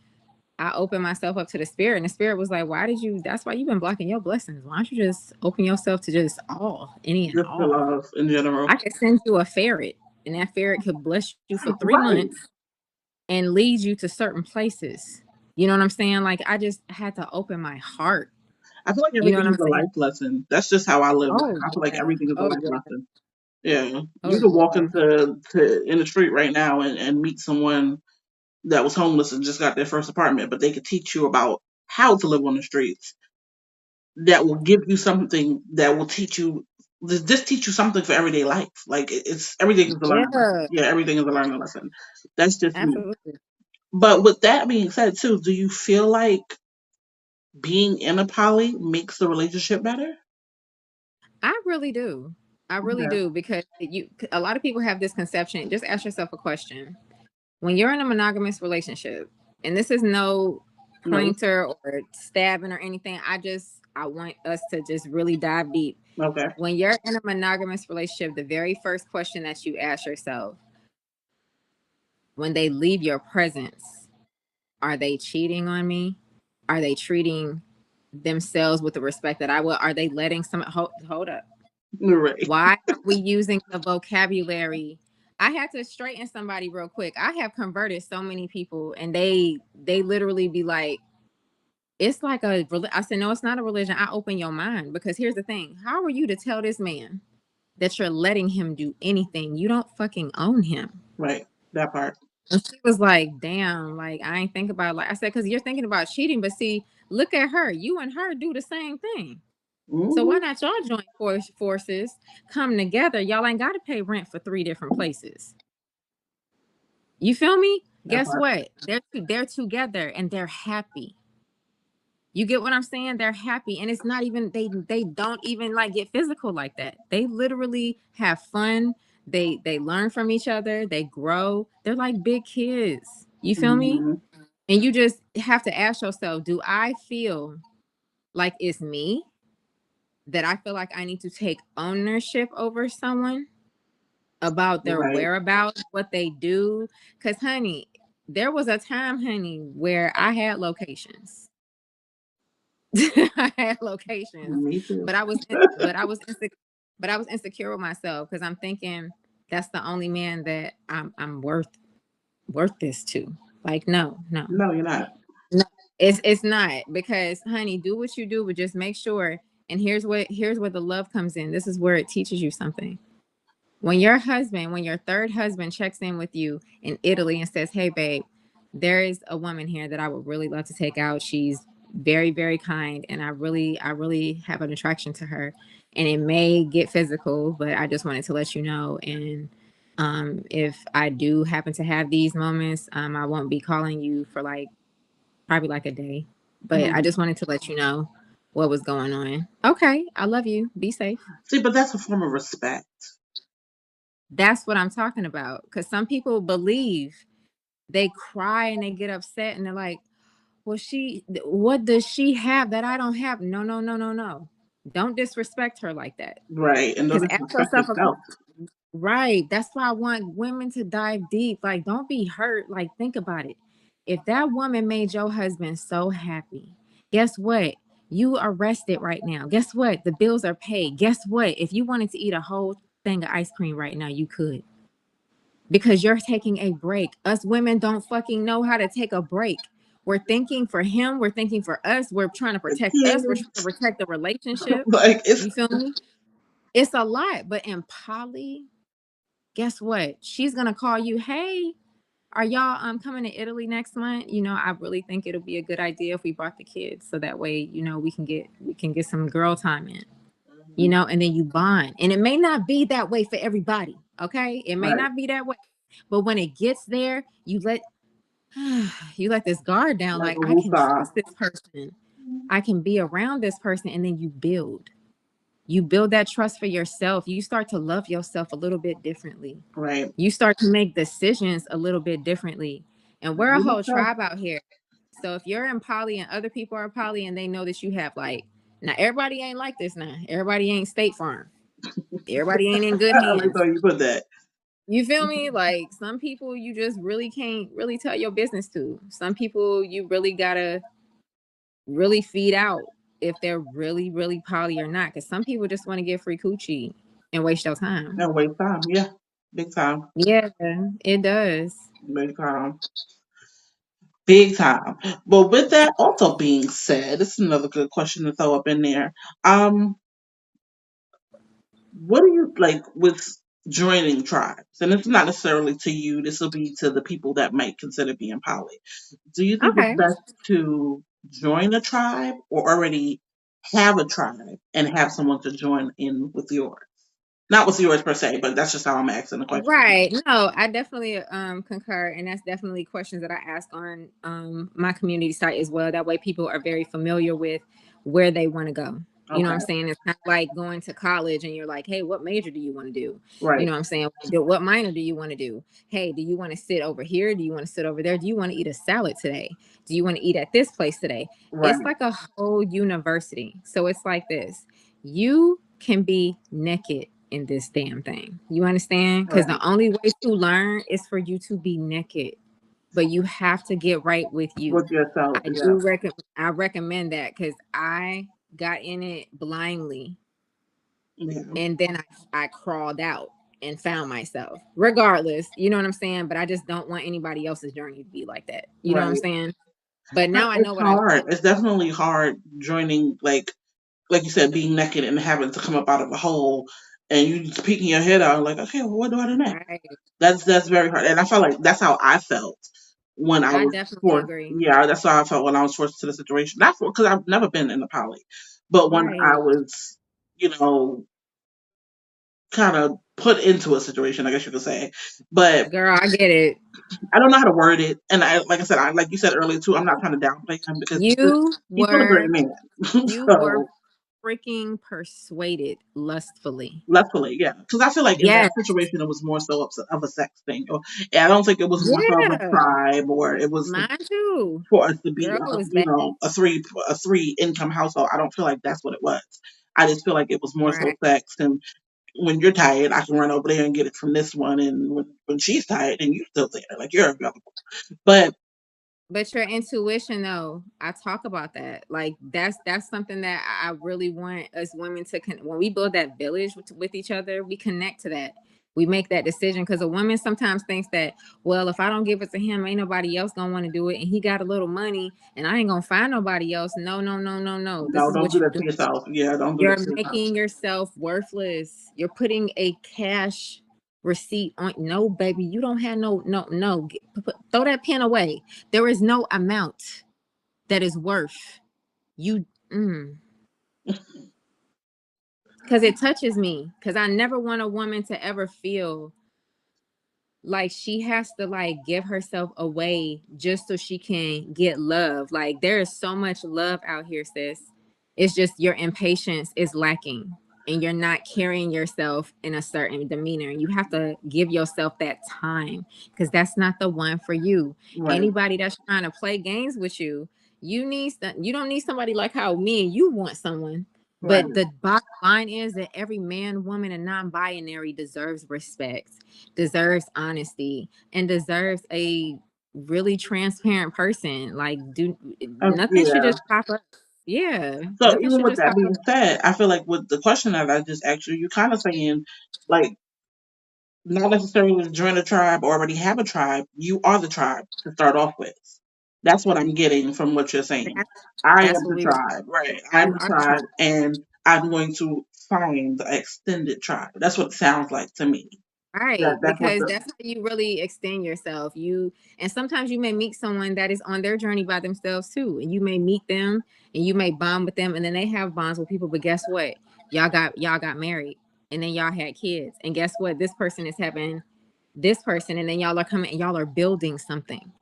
Speaker 3: I opened myself up to the spirit, and the spirit was like, why did you, that's why you've been blocking your blessings. Why don't you just open yourself to just all, any and
Speaker 1: Just the
Speaker 3: all?
Speaker 1: love in general.
Speaker 3: I could send you a ferret and that ferret could bless you for 3
Speaker 1: Right.
Speaker 3: months and lead you to certain places. You know what I'm saying? Like, I just had to open my heart.
Speaker 1: I feel like
Speaker 3: You know what
Speaker 1: everything
Speaker 3: I'm
Speaker 1: is a
Speaker 3: saying?
Speaker 1: life lesson. That's just how I live. Like,
Speaker 3: Oh
Speaker 1: I feel like
Speaker 3: yeah.
Speaker 1: everything is a
Speaker 3: Oh
Speaker 1: life
Speaker 3: yeah.
Speaker 1: lesson. Yeah.
Speaker 3: Oh
Speaker 1: You could walk
Speaker 3: yeah.
Speaker 1: in the street right now and meet someone that was homeless and just got their first apartment, but they could teach you about how to live on the streets. That will give you something that will teach you this teach you something for everyday life. Like it's everything is a learning lesson.
Speaker 3: Yeah,
Speaker 1: Yeah, everything is a learning lesson. That's just me.
Speaker 3: absolutely.
Speaker 1: But with that being said too, do you feel like being in a poly makes the relationship better?
Speaker 3: I really do. I really
Speaker 1: Okay.
Speaker 3: do, because a lot of people have this conception. Just ask yourself a question. When you're in a monogamous relationship, and this is no
Speaker 1: No.
Speaker 3: pointer or stabbing or anything, I want us to just really dive deep.
Speaker 1: Okay.
Speaker 3: When you're in a monogamous relationship, the very first question that you ask yourself, when they leave your presence, are they cheating on me? Are they treating themselves with the respect that I will? Are they letting hold up?
Speaker 1: You're right.
Speaker 3: Why are we using the vocabulary? I had to straighten somebody real quick. I have converted so many people, and they literally be like, it's like I said, no, it's not a religion. I open your mind, because here's the thing. How are you to tell this man that you're letting him do anything? You don't fucking own him.
Speaker 1: Right. That part.
Speaker 3: And she was like, damn, like, I ain't think about it. Like I said, because you're thinking about cheating, but see, look at her. You and her do the same thing. So why
Speaker 1: Hmm.
Speaker 3: not y'all join forces, come together? Y'all ain't got to pay rent for 3 different places. You feel me?
Speaker 1: That
Speaker 3: Guess
Speaker 1: part.
Speaker 3: what? They're together and they're happy. You get what I'm saying? They're happy, and it's not even they don't even like get physical like that. They literally have fun. They learn from each other. They grow. They're like big kids. You feel me?
Speaker 1: Hmm.
Speaker 3: And you just have to ask yourself, do I feel like it's me? That I feel like I need to take ownership over someone about their
Speaker 1: Right.
Speaker 3: whereabouts, what they do? Because, honey, there was a time, honey, where I had locations. I had locations,
Speaker 1: Me too.
Speaker 3: but I was insecure with myself, because I'm thinking that's the only man that I'm worth this to. Like, no, no.
Speaker 1: No, you're not.
Speaker 3: No, it's not, because honey, do what you do, but just make sure. And here's where the love comes in. This is where it teaches you something. When your third husband checks in with you in Italy and says, "Hey, babe, there is a woman here that I would really love to take out. She's very, very kind, and I really have an attraction to her. And it may get physical, but I just wanted to let you know. And if I do happen to have these moments, I won't be calling you for like probably like a day. But I
Speaker 1: Hmm.
Speaker 3: just wanted to let you know what was going on. Okay, I love you. Be safe.
Speaker 1: See, but that's a form of respect.
Speaker 3: That's what I'm talking about. Because some people believe, they cry and they get upset and they're like, well, what does she have that I don't have? No, no, no, no, no. Don't disrespect her like that.
Speaker 1: Right. And don't
Speaker 3: Because ask
Speaker 1: disrespect
Speaker 3: yourself
Speaker 1: yourself.
Speaker 3: right. That's why I want women to dive deep. Like, don't be hurt. Like, think about it. If that woman made your husband so happy, guess what? You are rested right now. Guess what? The bills are paid. Guess what? If you wanted to eat a whole thing of ice cream right now, you could, because you're taking a break. Us women don't fucking know how to take a break. We're thinking for him. We're thinking for us. We're trying to
Speaker 1: The
Speaker 3: protect us. We're trying to
Speaker 1: kids.
Speaker 3: protect the relationship.
Speaker 1: Like it's
Speaker 3: You feel me? It's a lot. But in poly, guess what? She's gonna call you. Hey, are y'all coming to Italy next month? I really think it'll be a good idea if we brought the kids, so that way, we can get some girl time in. And then you bond. And it may not be that way for everybody. Okay. It may
Speaker 1: right.
Speaker 3: not be that way. But when it gets there, you let this guard down.
Speaker 1: Like
Speaker 3: Like,
Speaker 1: a
Speaker 3: I can
Speaker 1: woosah.
Speaker 3: trust this person. I can be around this person. And then you build that trust for yourself. You start to love yourself a little bit differently.
Speaker 1: Right.
Speaker 3: You start to make decisions a little bit differently. And we're a
Speaker 1: Really
Speaker 3: whole
Speaker 1: so.
Speaker 3: tribe out here. So if you're in poly and other people are poly and they know that you have, like, now everybody ain't like this now. Everybody ain't State Farm. Everybody ain't in good
Speaker 1: I like
Speaker 3: hands.
Speaker 1: how you put that.
Speaker 3: You feel me? Like, some people you just really can't really tell your business to. Some people you really gotta really feed out if they're really, really poly or not. Because some people just want to get free coochie and waste your time.
Speaker 1: No waste time. Yeah. Big time.
Speaker 3: Yeah, it does.
Speaker 1: Big time. Big time. But with that also being said, this is another good question to throw up in there. Um, what do you like with joining tribes? And it's not necessarily to you, this will be to the people that might consider being poly. Do you think it's
Speaker 3: Okay.
Speaker 1: best to join a tribe or already have a tribe and have someone to join in with yours? Not with yours per se, but that's just how I'm asking the question.
Speaker 3: Right. No, I definitely concur, and that's definitely questions that I ask on my community site as well. That way people are very familiar with where they want to go. You know what
Speaker 1: Okay.
Speaker 3: I'm saying? It's kind of like going to college and you're like, "Hey, what major do you want to do?" You
Speaker 1: Right.
Speaker 3: know what I'm saying? What minor do you want to do? Hey, do you want to sit over here? Do you want to sit over there? Do you want to eat a salad today? Do you want to eat at this place today? It's
Speaker 1: Right.
Speaker 3: like a whole university. So it's like this. You can be naked in this damn thing. You understand? Because
Speaker 1: Right.
Speaker 3: the only way to learn is for you to be naked. But you have to get right with you.
Speaker 1: With yourself.
Speaker 3: I
Speaker 1: Yeah.
Speaker 3: do I recommend that because I got in it blindly
Speaker 1: Yeah.
Speaker 3: and then I crawled out and found myself. Regardless, you know what I'm saying? But I just don't want anybody else's journey to be like that. You know what I'm
Speaker 1: Right.
Speaker 3: saying? But
Speaker 1: No,
Speaker 3: now I
Speaker 1: it's
Speaker 3: know what I
Speaker 1: hard.
Speaker 3: want.
Speaker 1: It's definitely hard joining like you said, being naked and having to come up out of a hole and you just peeking your head out like, okay, well what do I do next?
Speaker 3: Right.
Speaker 1: That's very hard. And I felt like that's how I felt when I
Speaker 3: I
Speaker 1: was
Speaker 3: definitely
Speaker 1: forced.
Speaker 3: agree.
Speaker 1: Yeah, that's how I felt when I was forced to the situation. Not because I've never been in a poly, but when I
Speaker 3: Right.
Speaker 1: was, you know, kind of put into a situation, I guess you could say. But
Speaker 3: Girl, I get it.
Speaker 1: I don't know how to word it. And like I said, like you said earlier too, I'm not trying to downplay him because
Speaker 3: You
Speaker 1: he's still a great
Speaker 3: were
Speaker 1: man.
Speaker 3: you were
Speaker 1: So
Speaker 3: freaking persuaded lustfully.
Speaker 1: lustfully, yeah. Because I feel like in that
Speaker 3: Yes.
Speaker 1: situation, it was more so of a sex thing. Or, I don't think it was more so of a
Speaker 3: Yeah.
Speaker 1: tribe or it was
Speaker 3: Mine too.
Speaker 1: for us to be,
Speaker 3: Girl, it was
Speaker 1: you
Speaker 3: bad.
Speaker 1: know, a three income household. I don't feel like that's what it was. I just feel like it was more so
Speaker 3: Right.
Speaker 1: sex. And when you're tired, I can run over there and get it from this one. And when she's tired, and you're still there, like you're available. But
Speaker 3: But your intuition though, I talk about that. Like that's something that I really want us women to when we build that village with each other, we connect to that. We make that decision because a woman sometimes thinks that, well, if I don't give it to him, ain't nobody else gonna want to do it, and he got a little money, and I ain't gonna find nobody else. No, no, no, no, no. This
Speaker 1: no,
Speaker 3: is
Speaker 1: don't
Speaker 3: what
Speaker 1: do
Speaker 3: you're
Speaker 1: that to
Speaker 3: doing.
Speaker 1: yourself. Yeah, don't do
Speaker 3: You're
Speaker 1: that to yourself.
Speaker 3: making yourself worthless. You're putting a cash receipt on. No, baby, you don't have no. Throw that pen away. There is no amount that is worth you. Because it touches me. Because I never want a woman to ever feel like she has to like give herself away just so she can get love. Like there is so much love out here, sis. It's just your impatience is lacking and you're not carrying yourself in a certain demeanor. You have to give yourself that time because that's not the one for you.
Speaker 1: Right,
Speaker 3: Anybody that's trying to play games with you, you don't need somebody like how me and you want someone.
Speaker 1: right.
Speaker 3: But the bottom line is that every man, woman, and non-binary deserves respect, deserves honesty, and deserves a really transparent person. Like, do nothing should
Speaker 1: Yeah.
Speaker 3: just pop up. Yeah,
Speaker 1: So
Speaker 3: nothing
Speaker 1: even
Speaker 3: should
Speaker 1: with
Speaker 3: just
Speaker 1: that
Speaker 3: pop up.
Speaker 1: being said, I feel like with the question that I just asked you, you kind of saying like not necessarily to join a tribe or already have a tribe. You are the tribe to start off with. That's what I'm getting from what you're saying.
Speaker 3: That's,
Speaker 1: I
Speaker 3: that's
Speaker 1: am
Speaker 3: what
Speaker 1: the
Speaker 3: we were.
Speaker 1: tribe, right? I'm
Speaker 3: You
Speaker 1: the
Speaker 3: are the tribe.
Speaker 1: tribe, and I'm going to find the extended tribe. That's what it sounds like to me.
Speaker 3: Right,
Speaker 1: That's what
Speaker 3: because
Speaker 1: the
Speaker 3: that's how you really extend yourself. And sometimes you may meet someone that is on their journey by themselves too. And you may meet them and you may bond with them and then they have bonds with people. But guess what? Y'all got married and then y'all had kids. And guess what? This person is having this person, and then y'all are coming and y'all are building something.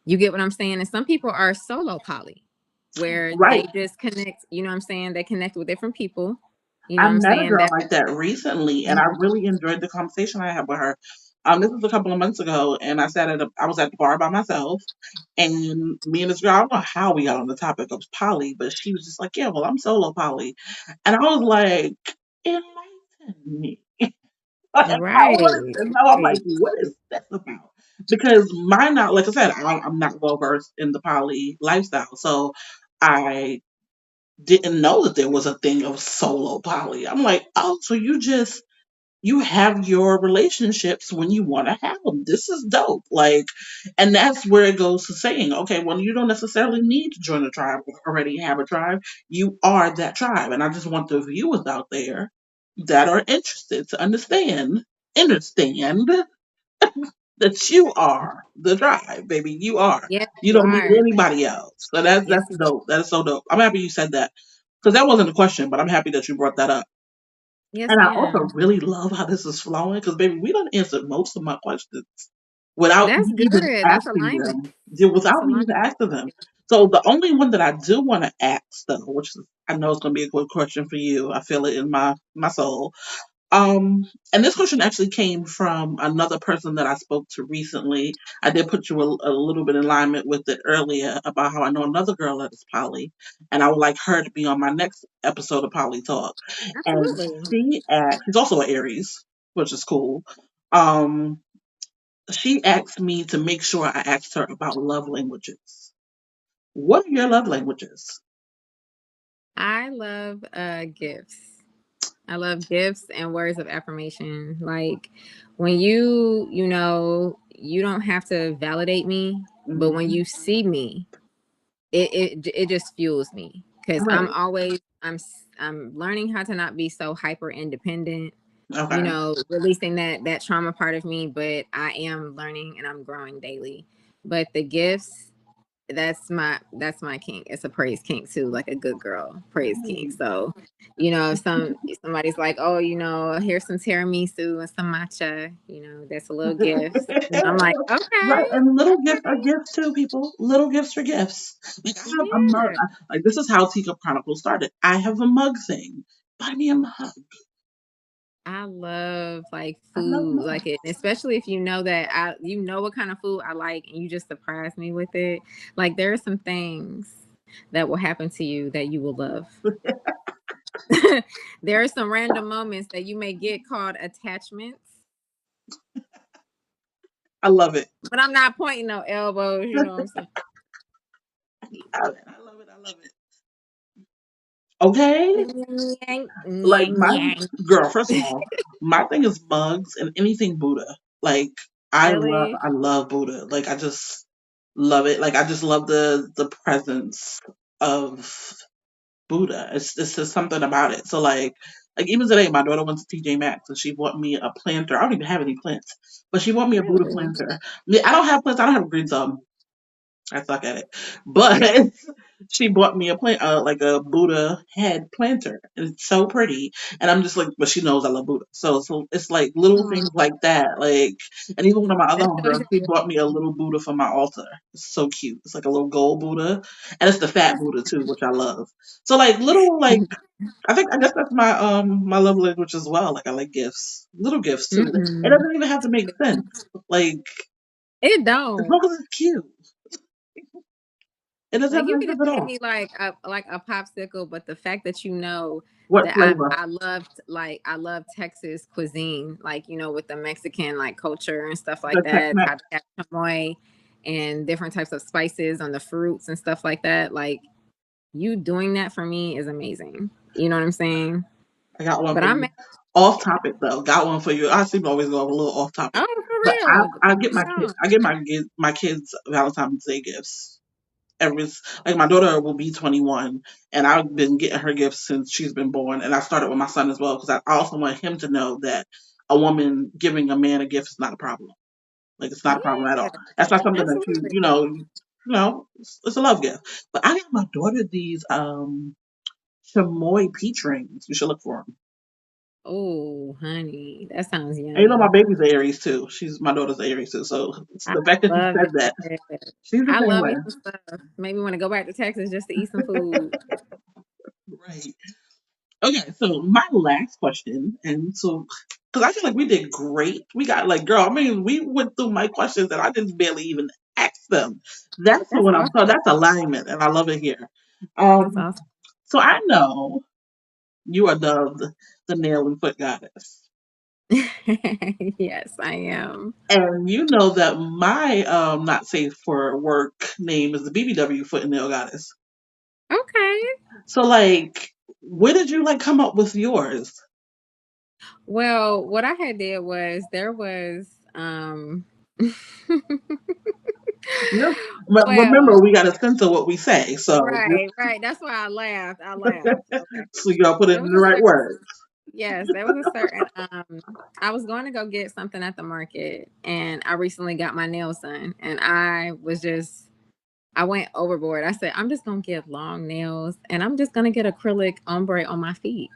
Speaker 3: You get what I'm saying? And some people are solo poly where
Speaker 1: right.
Speaker 3: they just connect, you know what I'm saying? They connect with different people. You know
Speaker 1: I
Speaker 3: what I'm
Speaker 1: met a
Speaker 3: saying?
Speaker 1: girl
Speaker 3: That
Speaker 1: like that recently, and I really enjoyed the conversation I had with her. This was a couple of months ago, and I was at the bar by myself, and me and this girl, I don't know how we got on the topic of poly, but she was just like, "Yeah, well, I'm solo poly," and I was like, "Enlighten me." Like, I wanted
Speaker 3: right.
Speaker 1: to know. I'm like,
Speaker 3: Right.
Speaker 1: "What is this about?" Because mine, not like I said, I'm not well versed in the poly lifestyle, so I didn't know that there was a thing of solo poly. I'm like, oh, so you just you have your relationships when you want to have them. This is dope. Like, and that's where it goes to saying, okay, well, you don't necessarily need to join a tribe or already have a tribe. You are that tribe. And I just want the viewers out there that are interested to understand that you are the tribe, baby. You are.
Speaker 3: Yes,
Speaker 1: You
Speaker 3: you
Speaker 1: don't need
Speaker 3: are.
Speaker 1: anybody else. So that's
Speaker 3: Yes, you are.
Speaker 1: dope. That is so dope. I'm happy you said that because that wasn't a question, but I'm happy that you brought that up.
Speaker 3: Yes,
Speaker 1: And I also
Speaker 3: ma'am.
Speaker 1: really love how this is flowing because, baby, we done answered most of my questions without
Speaker 3: That's
Speaker 1: me even
Speaker 3: good. That's
Speaker 1: asking
Speaker 3: alignment.
Speaker 1: them. Yeah,
Speaker 3: That's
Speaker 1: without me even
Speaker 3: alignment.
Speaker 1: asking them. So the only one that I do want to ask, though, which is, I know is going to be a good question for you. I feel it in my soul. And this question actually came from another person that I spoke to recently. I did put you a little bit in alignment with it earlier about how I know another girl that is poly, and I would like her to be on my next episode of Poly Talk. And
Speaker 3: Absolutely.
Speaker 1: she asked, she's also an Aries, which is cool. Um, she asked me to make sure I asked her about love languages. What are your love languages?
Speaker 3: I love gifts. I love gifts and words of affirmation. Like when you don't have to validate me, but when
Speaker 1: Hmm.
Speaker 3: you see me, it just fuels me because
Speaker 1: Right.
Speaker 3: I'm learning how to not be so hyper independent,
Speaker 1: Okay.
Speaker 3: releasing that trauma part of me, but I am learning and I'm growing daily. But the gifts, that's my kink. It's a praise kink too, like a good girl praise kink.
Speaker 1: Right.
Speaker 3: So, if somebody's like, oh, here's some tiramisu and some matcha, that's a little gift. I'm like,
Speaker 1: Right,
Speaker 3: okay,
Speaker 1: and little gifts are
Speaker 3: okay,
Speaker 1: gifts too, people. Little gifts are gifts. Like I have a mug.
Speaker 3: yeah.
Speaker 1: Like this is how Teacup Chronicles started. I have a mug thing. Buy me a mug.
Speaker 3: I love like
Speaker 1: I love
Speaker 3: food, like
Speaker 1: mugs.
Speaker 3: it, especially if you know that you know what kind of food I like, and you just surprise me with it. Like there are some things that will happen to you that you will love. There are some random moments that you may get called attachments,
Speaker 1: I love it.
Speaker 3: but I'm not pointing no elbows. You know what I'm saying?
Speaker 1: I love it. I love it. I love it. Okay,
Speaker 3: Nyang,
Speaker 1: like
Speaker 3: nyang,
Speaker 1: my
Speaker 3: nyang.
Speaker 1: girl. First of all, my thing is mugs and anything Buddha. Like
Speaker 3: Really?
Speaker 1: I love Buddha. Like I just love it. Like I just love the presence of Buddha. It's just something about it. So like even today, my daughter went to TJ Maxx and she bought me a planter. I don't even have any plants, but she bought me a Buddha
Speaker 3: Really?
Speaker 1: planter. Yeah, I don't have plants. I don't have a green thumb. I suck at it. But she bought me a plant, like a Buddha head planter. And it's so pretty. And I'm just like, but she knows I love Buddha. So it's like little things
Speaker 3: Aw,
Speaker 1: like that. Like, and even one of my other
Speaker 3: that shows
Speaker 1: homegirls, she
Speaker 3: you.
Speaker 1: bought me a little Buddha for my altar. It's so cute. It's like a little gold Buddha. And it's the fat Buddha too, which I love. So like little, like, I guess that's my love language as well. Like I like gifts. Little gifts too. It
Speaker 3: Mm-mm.
Speaker 1: doesn't even have to make sense. Like,
Speaker 3: It
Speaker 1: as
Speaker 3: don't.
Speaker 1: long as it's cute. It doesn't have
Speaker 3: Like
Speaker 1: to
Speaker 3: you
Speaker 1: make
Speaker 3: could
Speaker 1: sense
Speaker 3: just
Speaker 1: at
Speaker 3: get
Speaker 1: all.
Speaker 3: me like a popsicle, but the fact that you know
Speaker 1: What
Speaker 3: that
Speaker 1: flavor?
Speaker 3: I love Texas cuisine, like with the Mexican like culture and stuff
Speaker 1: The
Speaker 3: like
Speaker 1: Tex
Speaker 3: that,
Speaker 1: Mex.
Speaker 3: how they have chamoy and different types of spices on the fruits and stuff like that. Like you doing that for me is amazing. You know what I'm saying?
Speaker 1: I got one
Speaker 3: But
Speaker 1: for
Speaker 3: I'm
Speaker 1: you. Off topic though. Got one for you. I seem to always go a little off topic,
Speaker 3: oh
Speaker 1: but
Speaker 3: for real.
Speaker 1: I
Speaker 3: Put
Speaker 1: get
Speaker 3: me
Speaker 1: my kid.
Speaker 3: on.
Speaker 1: I get my kids Valentine's Day gifts. Like my daughter will be 21, and I've been getting her gifts since she's been born. And I started with my son as well because I also want him to know that a woman giving a man a gift is not a problem. Like it's not a problem at
Speaker 3: Yeah,
Speaker 1: all. That's not something that
Speaker 3: absolutely.
Speaker 1: it's a love gift. But I got my daughter these chamoy peach rings. You should look for them.
Speaker 3: Oh, honey, that sounds
Speaker 1: And you know, my
Speaker 3: yummy.
Speaker 1: baby's an Aries too. My daughter's an Aries too. So it's
Speaker 3: I
Speaker 1: the fact that you
Speaker 3: love
Speaker 1: said that,
Speaker 3: it.
Speaker 1: she's the
Speaker 3: I
Speaker 1: same
Speaker 3: love
Speaker 1: way.
Speaker 3: me some stuff. Made me want to go back to Texas just to eat some food.
Speaker 1: Right. Okay. So my last question, and so because I feel like we did great. We got like, girl. I mean, we went through my questions and I didn't barely even ask them. That's
Speaker 3: That's
Speaker 1: what I'm. So
Speaker 3: awesome.
Speaker 1: that's alignment, and I love it here.
Speaker 3: That's
Speaker 1: Um.
Speaker 3: awesome.
Speaker 1: So I know you are the nail and foot goddess.
Speaker 3: Yes, I am.
Speaker 1: And you know that my not safe for work name is the BBW foot and nail goddess.
Speaker 3: Okay.
Speaker 1: So like, where did you like come up with yours?
Speaker 3: Well, what I had did was there was
Speaker 1: Yeah. But remember,
Speaker 3: well,
Speaker 1: we got to censor what we say. So
Speaker 3: right. That's why I laughed. Okay.
Speaker 1: so you got to put it
Speaker 3: There
Speaker 1: in
Speaker 3: was
Speaker 1: the
Speaker 3: a
Speaker 1: right
Speaker 3: certain
Speaker 1: words.
Speaker 3: Yes, there was a certain I was going to go get something at the market, and I recently got my nails done, and I went overboard. I said, I'm just gonna get long nails, and I'm just gonna get acrylic ombre on my feet,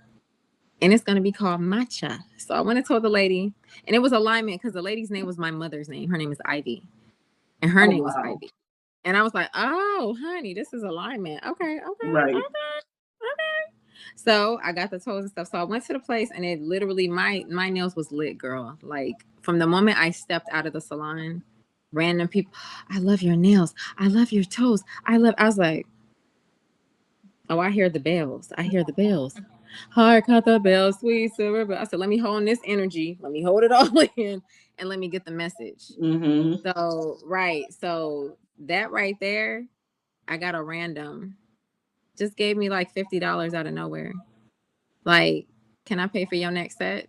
Speaker 3: and it's gonna be called matcha. So I went and told the lady, and it was alignment because the lady's name was my mother's name. Her name is Ivy, and her
Speaker 1: Oh,
Speaker 3: name was
Speaker 1: wow.
Speaker 3: Ivy. And I was like, oh, honey, this is alignment. Okay.
Speaker 1: Right.
Speaker 3: So I got the toes and stuff. So I went to the place, and it literally my nails was lit, girl. Like from the moment I stepped out of the salon, random people, I love your nails. I love your toes. I was like, oh, I hear the bells. I hear the bells. Heart cut the bells, sweet silver. But I said, let me hold this energy. Let me hold it all in, and let me get the message.
Speaker 1: Mm-hmm.
Speaker 3: So right. So that right there, I got a random. Just gave me like $50 out of nowhere. Like, can I pay for your next set?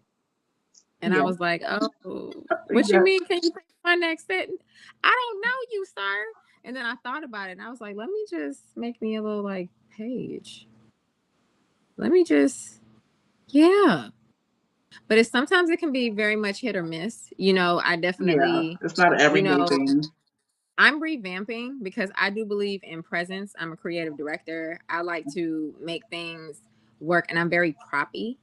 Speaker 3: And I
Speaker 1: Yeah.
Speaker 3: was like, oh, what you
Speaker 1: Yeah.
Speaker 3: mean? Can you pay for my next set? I don't know you, sir. And then I thought about it, and I was like, let me just make me a little like page. Let me just, yeah. But it's sometimes it can be very much hit or miss. I
Speaker 1: Yeah.
Speaker 3: definitely,
Speaker 1: It's not an
Speaker 3: you
Speaker 1: everyday
Speaker 3: know,
Speaker 1: thing.
Speaker 3: I'm revamping because I do believe in presence. I'm a creative director. I like to make things work, and I'm very proppy.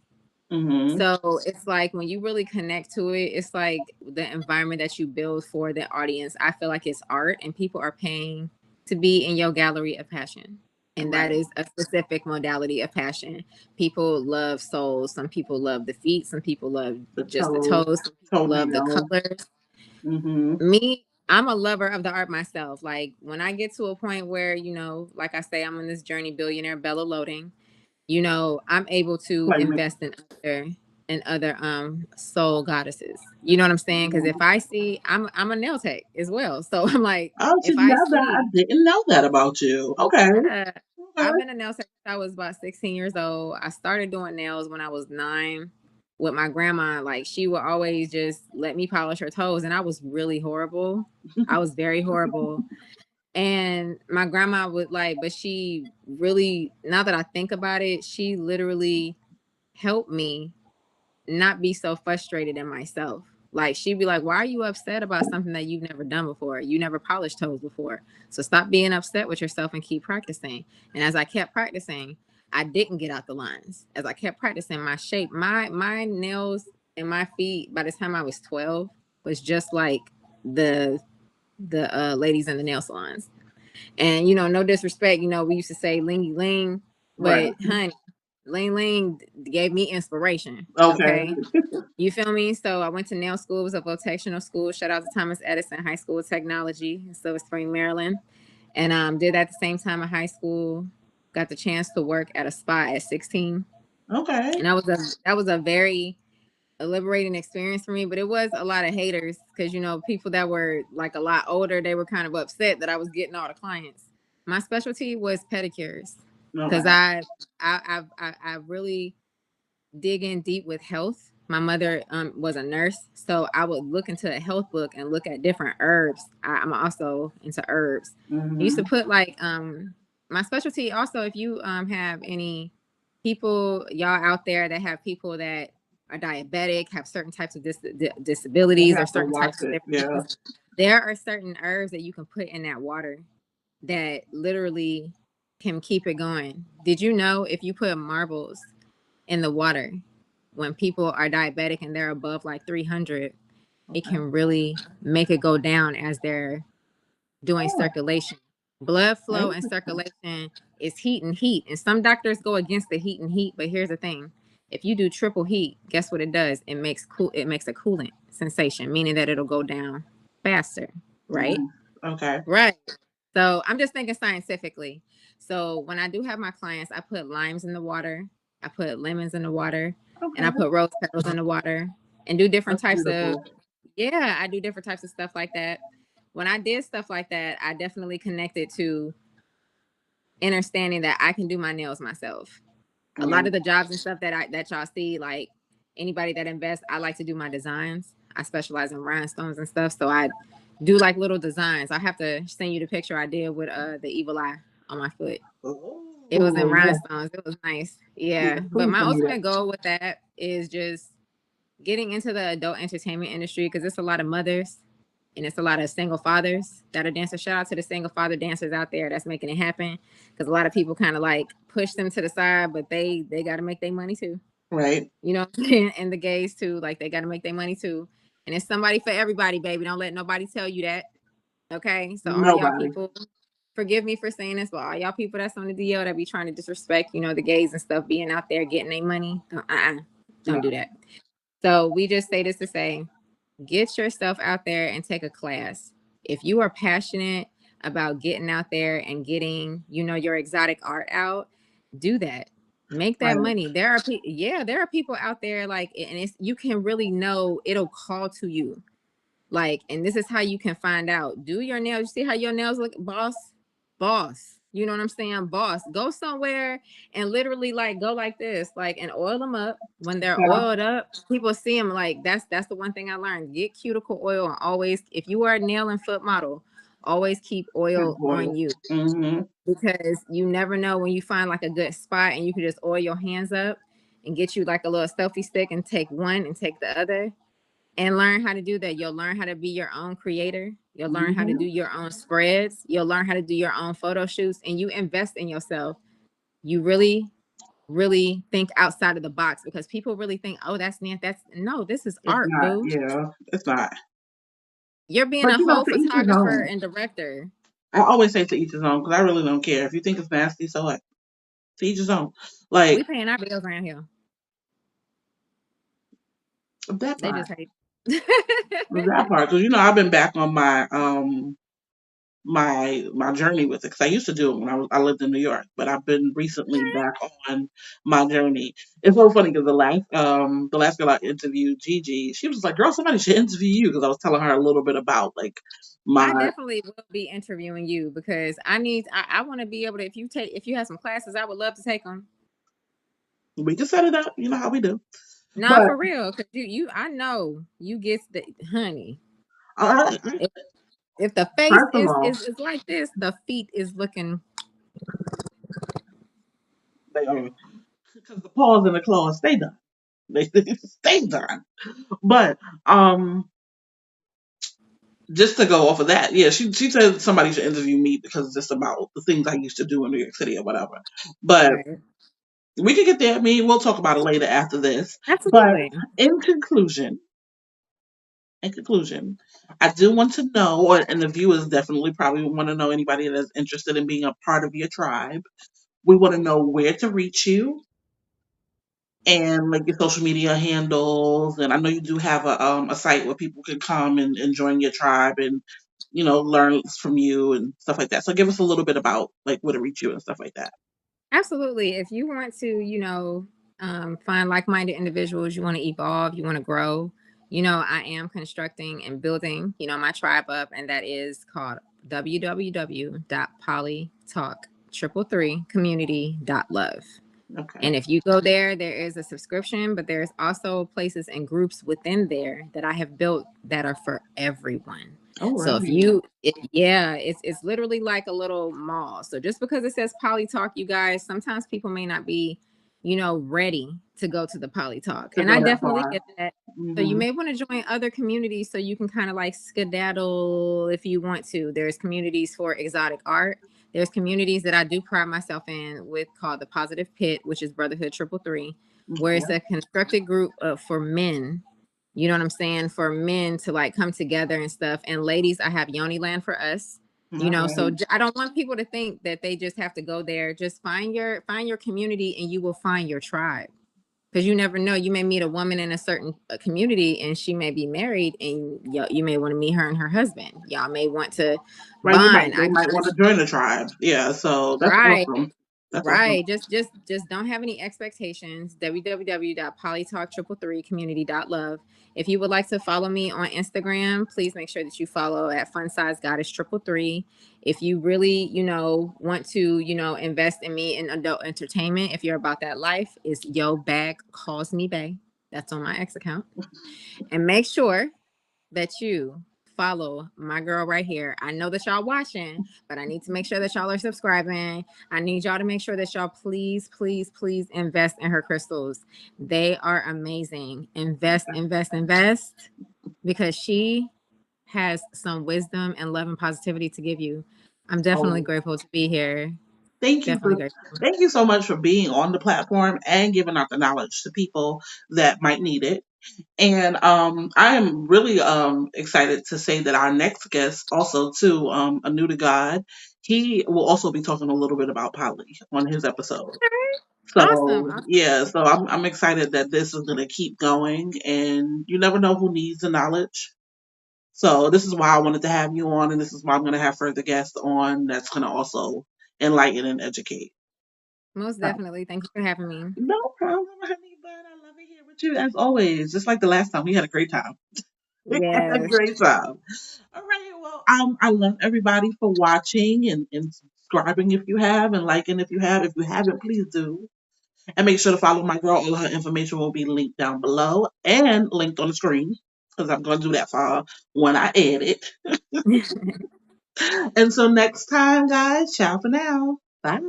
Speaker 1: Mm-hmm.
Speaker 3: So it's like when you really connect to it, it's like the environment that you build for the audience. I feel like it's art, and people are paying to be in your gallery of passion. And that
Speaker 1: Right.
Speaker 3: is a specific modality of passion. People love souls. Some people love the feet. Some people love
Speaker 1: The
Speaker 3: just the
Speaker 1: toe,
Speaker 3: toes. Some people love the
Speaker 1: toenail.
Speaker 3: colors.
Speaker 1: Mm-hmm.
Speaker 3: Me, I'm a lover of the art myself. Like when I get to a point where, like I say, I'm on this journey, billionaire Bella loading, I'm able to
Speaker 1: Claiming.
Speaker 3: invest in other soul goddesses. You know what I'm saying? Because if I see, I'm a nail tech as well. So I'm like,
Speaker 1: Oh,
Speaker 3: if I
Speaker 1: together. I
Speaker 3: see,
Speaker 1: didn't know that about you. Okay.
Speaker 3: yeah,
Speaker 1: Okay.
Speaker 3: I've been a nail tech since I was about 16 years old. I started doing nails when I was 9 with my grandma. Like she would always just let me polish her toes, and I was really horrible. I was very horrible. And my grandma would but she really, now that I think about it, she literally helped me not be so frustrated in myself. Like she'd be like, why are you upset about something that you've never done before? You never polished toes before. So stop being upset with yourself and keep practicing. And as I kept practicing, I didn't get out the lines. As I kept practicing my shape, my nails and my feet by the time I was 12 was just like the ladies in the nail salons. And no disrespect, we used to say lingy ling,
Speaker 1: Right.
Speaker 3: but honey, ling ling gave me inspiration.
Speaker 1: Okay.
Speaker 3: Okay. You feel me? So I went to nail school. It was a vocational school. Shout out to Thomas Edison High School of Technology in Silver Spring, Maryland. And did that at the same time in high school. Got the chance to work at a spa at 16.
Speaker 1: Okay.
Speaker 3: And that was a very liberating experience for me, but it was a lot of haters because people that were like a lot older, they were kind of upset that I was getting all the clients. My specialty was pedicures because
Speaker 1: Okay.
Speaker 3: I really dig in deep with health. My mother was a nurse, so I would look into a health book and look at different herbs. I'm also into herbs. I used to
Speaker 1: Mm-hmm.
Speaker 3: put my specialty also. If you have any people, y'all out there that have people that are diabetic, have certain types of
Speaker 1: We
Speaker 3: disabilities or
Speaker 1: have to
Speaker 3: certain
Speaker 1: watch
Speaker 3: types of
Speaker 1: it.
Speaker 3: different
Speaker 1: Yeah.
Speaker 3: things, there are certain herbs that you can put in that water that literally can keep it going. Did you know if you put marbles in the water when people are diabetic and they're above like 300, it
Speaker 1: Okay.
Speaker 3: can really make it go down as they're doing
Speaker 1: Oh,
Speaker 3: circulation. Blood flow and
Speaker 1: interesting.
Speaker 3: circulation is heat and heat. And some doctors go against the heat and heat, but here's the thing. If you do triple heat, guess what it does? It makes a coolant sensation, meaning that it'll go down faster, right?
Speaker 1: Nice. Okay.
Speaker 3: Right. So I'm just thinking scientifically. So when I do have my clients, I put limes in the water, I put lemons in the water, and I
Speaker 1: Okay.
Speaker 3: put rose petals in the water and do different
Speaker 1: That's
Speaker 3: types of,
Speaker 1: beautiful.
Speaker 3: yeah, I do different types of stuff like that. When I did stuff like that, I definitely connected to understanding that I can do my nails myself. A lot
Speaker 1: Right.
Speaker 3: of the jobs and stuff that y'all see like anybody that invests, I like to do my designs. I specialize in rhinestones and stuff, so I do like little designs. I have to send you the picture I did with the evil eye on my foot. It was in
Speaker 1: Oh, yeah.
Speaker 3: rhinestones. It was nice.
Speaker 1: Yeah,
Speaker 3: Yeah. But
Speaker 1: please
Speaker 3: my
Speaker 1: send me that.
Speaker 3: ultimate goal with that is just getting into the adult entertainment industry, because it's a lot of mothers and it's a lot of single fathers that are dancers. Shout out to the single father dancers out there that's making it happen, because a lot of people kind of like push them to the side, but they got to make their money too.
Speaker 1: Right.
Speaker 3: You know what I'm saying? And the gays too, like they got to make their money too. And it's somebody for everybody, baby. Don't let nobody tell you that. Okay? So all y'all
Speaker 1: Nobody.
Speaker 3: people, forgive me for saying this, but all y'all people that's on the DL that be trying to disrespect, you know, the gays and stuff being out there getting their money, don't do that. So we just say this to say, get yourself out there and take a class. If you are passionate about getting out there and getting, you know, your exotic art out, do that. Make that
Speaker 1: Right.
Speaker 3: money. There are people out there like, and it's, you can really know, it'll call to you. Like, and this is how you can find out. Do your nails. You see how your nails look, boss? Boss. You know what I'm saying? Boss. Go somewhere and literally like go like this, like, and oil them up. When they're
Speaker 1: Yeah.
Speaker 3: oiled up, people see them. Like, that's the one thing I learned. Get cuticle oil, and always, if you are a nail and foot model, always keep oil on you,
Speaker 1: Mm-hmm.
Speaker 3: because you never know when you find like a good spot and you can just oil your hands up and get you like a little selfie stick and take one and take the other and learn how to do that. You'll learn how to be your own creator. You'll learn how to do your own spreads. You'll learn how to do your own photo shoots, and you invest in yourself. You really, really think outside of the box, because people really think, oh, that's Nan. That's no, this is
Speaker 1: It's
Speaker 3: art,
Speaker 1: not.
Speaker 3: boo.
Speaker 1: Yeah, it's not.
Speaker 3: You're being
Speaker 1: But
Speaker 3: a
Speaker 1: you know,
Speaker 3: whole
Speaker 1: to each his
Speaker 3: photographer
Speaker 1: own.
Speaker 3: and director.
Speaker 1: I always say to each his own because I really don't care. If you think it's nasty, so what? To each his own. Like
Speaker 3: We paying our bills around here.
Speaker 1: that
Speaker 3: They
Speaker 1: part.
Speaker 3: just hate.
Speaker 1: That part. Because you know, I've been back on my my journey with it because I used to do it when I lived in New York, but I've been recently back on my journey. It's so funny because the last girl I interviewed, Gigi, she was like, "Girl, somebody should interview you," because I was telling her a little bit about like
Speaker 3: I
Speaker 1: my.
Speaker 3: definitely will be interviewing you, because I want to be able to, if you have some classes, I would love to take them.
Speaker 1: We can set it up. You know how we do.
Speaker 3: Nah,
Speaker 1: But
Speaker 3: for real, because I know you get the honey.
Speaker 1: uh,
Speaker 3: If the face
Speaker 1: first of all,
Speaker 3: is like this, the feet is looking.
Speaker 1: they are because the paws and the claws stay done. They stay done. But just to go off of that, yeah, she said somebody should interview me because it's just about the things I used to do in New York City or whatever. But
Speaker 3: Right.
Speaker 1: we can get there. I mean, we'll talk about it later after this. But
Speaker 3: Absolutely.
Speaker 1: in conclusion, I do want to know, and the viewers definitely probably want to know anybody that's interested in being a part of your tribe. We want to know where to reach you and like your social media handles. And I know you do have a site where people can come and join your tribe and learn from you and stuff like that. So give us a little bit about like where to reach you and stuff like that.
Speaker 3: Absolutely. If you want to, find like-minded individuals, you want to evolve, you want to grow, I am constructing and building, my tribe up, and that is called www.polytalk333community.love.
Speaker 1: Okay.
Speaker 3: And if you go there, there is a subscription, but there's also places and groups within there that I have built that are for everyone.
Speaker 1: All
Speaker 3: So
Speaker 1: right.
Speaker 3: it's literally like a little mall. So just because it says Poly Talk, you guys, sometimes people may not be, ready to go to the Poly Talk.
Speaker 1: To
Speaker 3: And
Speaker 1: go
Speaker 3: I
Speaker 1: that
Speaker 3: definitely
Speaker 1: far.
Speaker 3: get that. So you
Speaker 1: Hmm.
Speaker 3: may want to join other communities so you can kind of like skedaddle if you want to. There's communities for exotic art. There's communities that I do pride myself in with, called the Positive Pit, which is Brotherhood 333, where
Speaker 1: Okay.
Speaker 3: it's a constructed group for men. You know what I'm saying? For men to like come together and stuff. And ladies, I have Yoni Land for us.
Speaker 1: All
Speaker 3: So
Speaker 1: right.
Speaker 3: I don't want people to think that they just have to go there. Just find your community, and you will find your tribe. Because you never know, you may meet a woman in a certain community and she may be married, and you may want to meet her and her husband. Y'all may want to
Speaker 1: Right.
Speaker 3: bond.
Speaker 1: They might want to join the tribe. Yeah. So that's
Speaker 3: Right.
Speaker 1: awesome. That's awesome.
Speaker 3: Right. Just don't have any expectations. www.polytalk333community.love. If you would like to follow me on Instagram, please make sure that you follow at Fun Size Goddess 333. If you really, want to, invest in me in adult entertainment, if you're about that life, is Yo Bag Calls Me Bay. That's on my X account. And make sure that you follow my girl right here. I know that y'all watching, but I need to make sure that y'all are subscribing. I need y'all to make sure that y'all please, please, please invest in her crystals. They are amazing. Invest, invest, invest, because she has some wisdom and love and positivity to give you. I'm definitely
Speaker 1: Oh,
Speaker 3: grateful to be here.
Speaker 1: thank you
Speaker 3: Definitely
Speaker 1: for
Speaker 3: grateful.
Speaker 1: thank you so much for being on the platform and giving out the knowledge to people that might need it. And I am really excited to say that our next guest, also too, a new to God, he will also be talking a little bit about poly on his episode.
Speaker 3: Awesome.
Speaker 1: So yeah, so I'm excited that this is gonna keep going, and you never know who needs the knowledge. So this is why I wanted to have you on, and this is why I'm gonna have further guests on that's gonna also enlighten and educate.
Speaker 3: Most
Speaker 1: So,
Speaker 3: definitely. Thank you for having me.
Speaker 1: no problem, honey, but I love it here with you as always. Just like the last time, we had a great time. We had a
Speaker 3: Yes.
Speaker 1: great time. All right, well, I love everybody for watching and subscribing if you have, and liking if you have. If you haven't, please do. And make sure to follow my girl. All her information will be linked down below and linked on the screen because I'm going to do that for her when I edit. Until next time, guys. Ciao for now. Bye.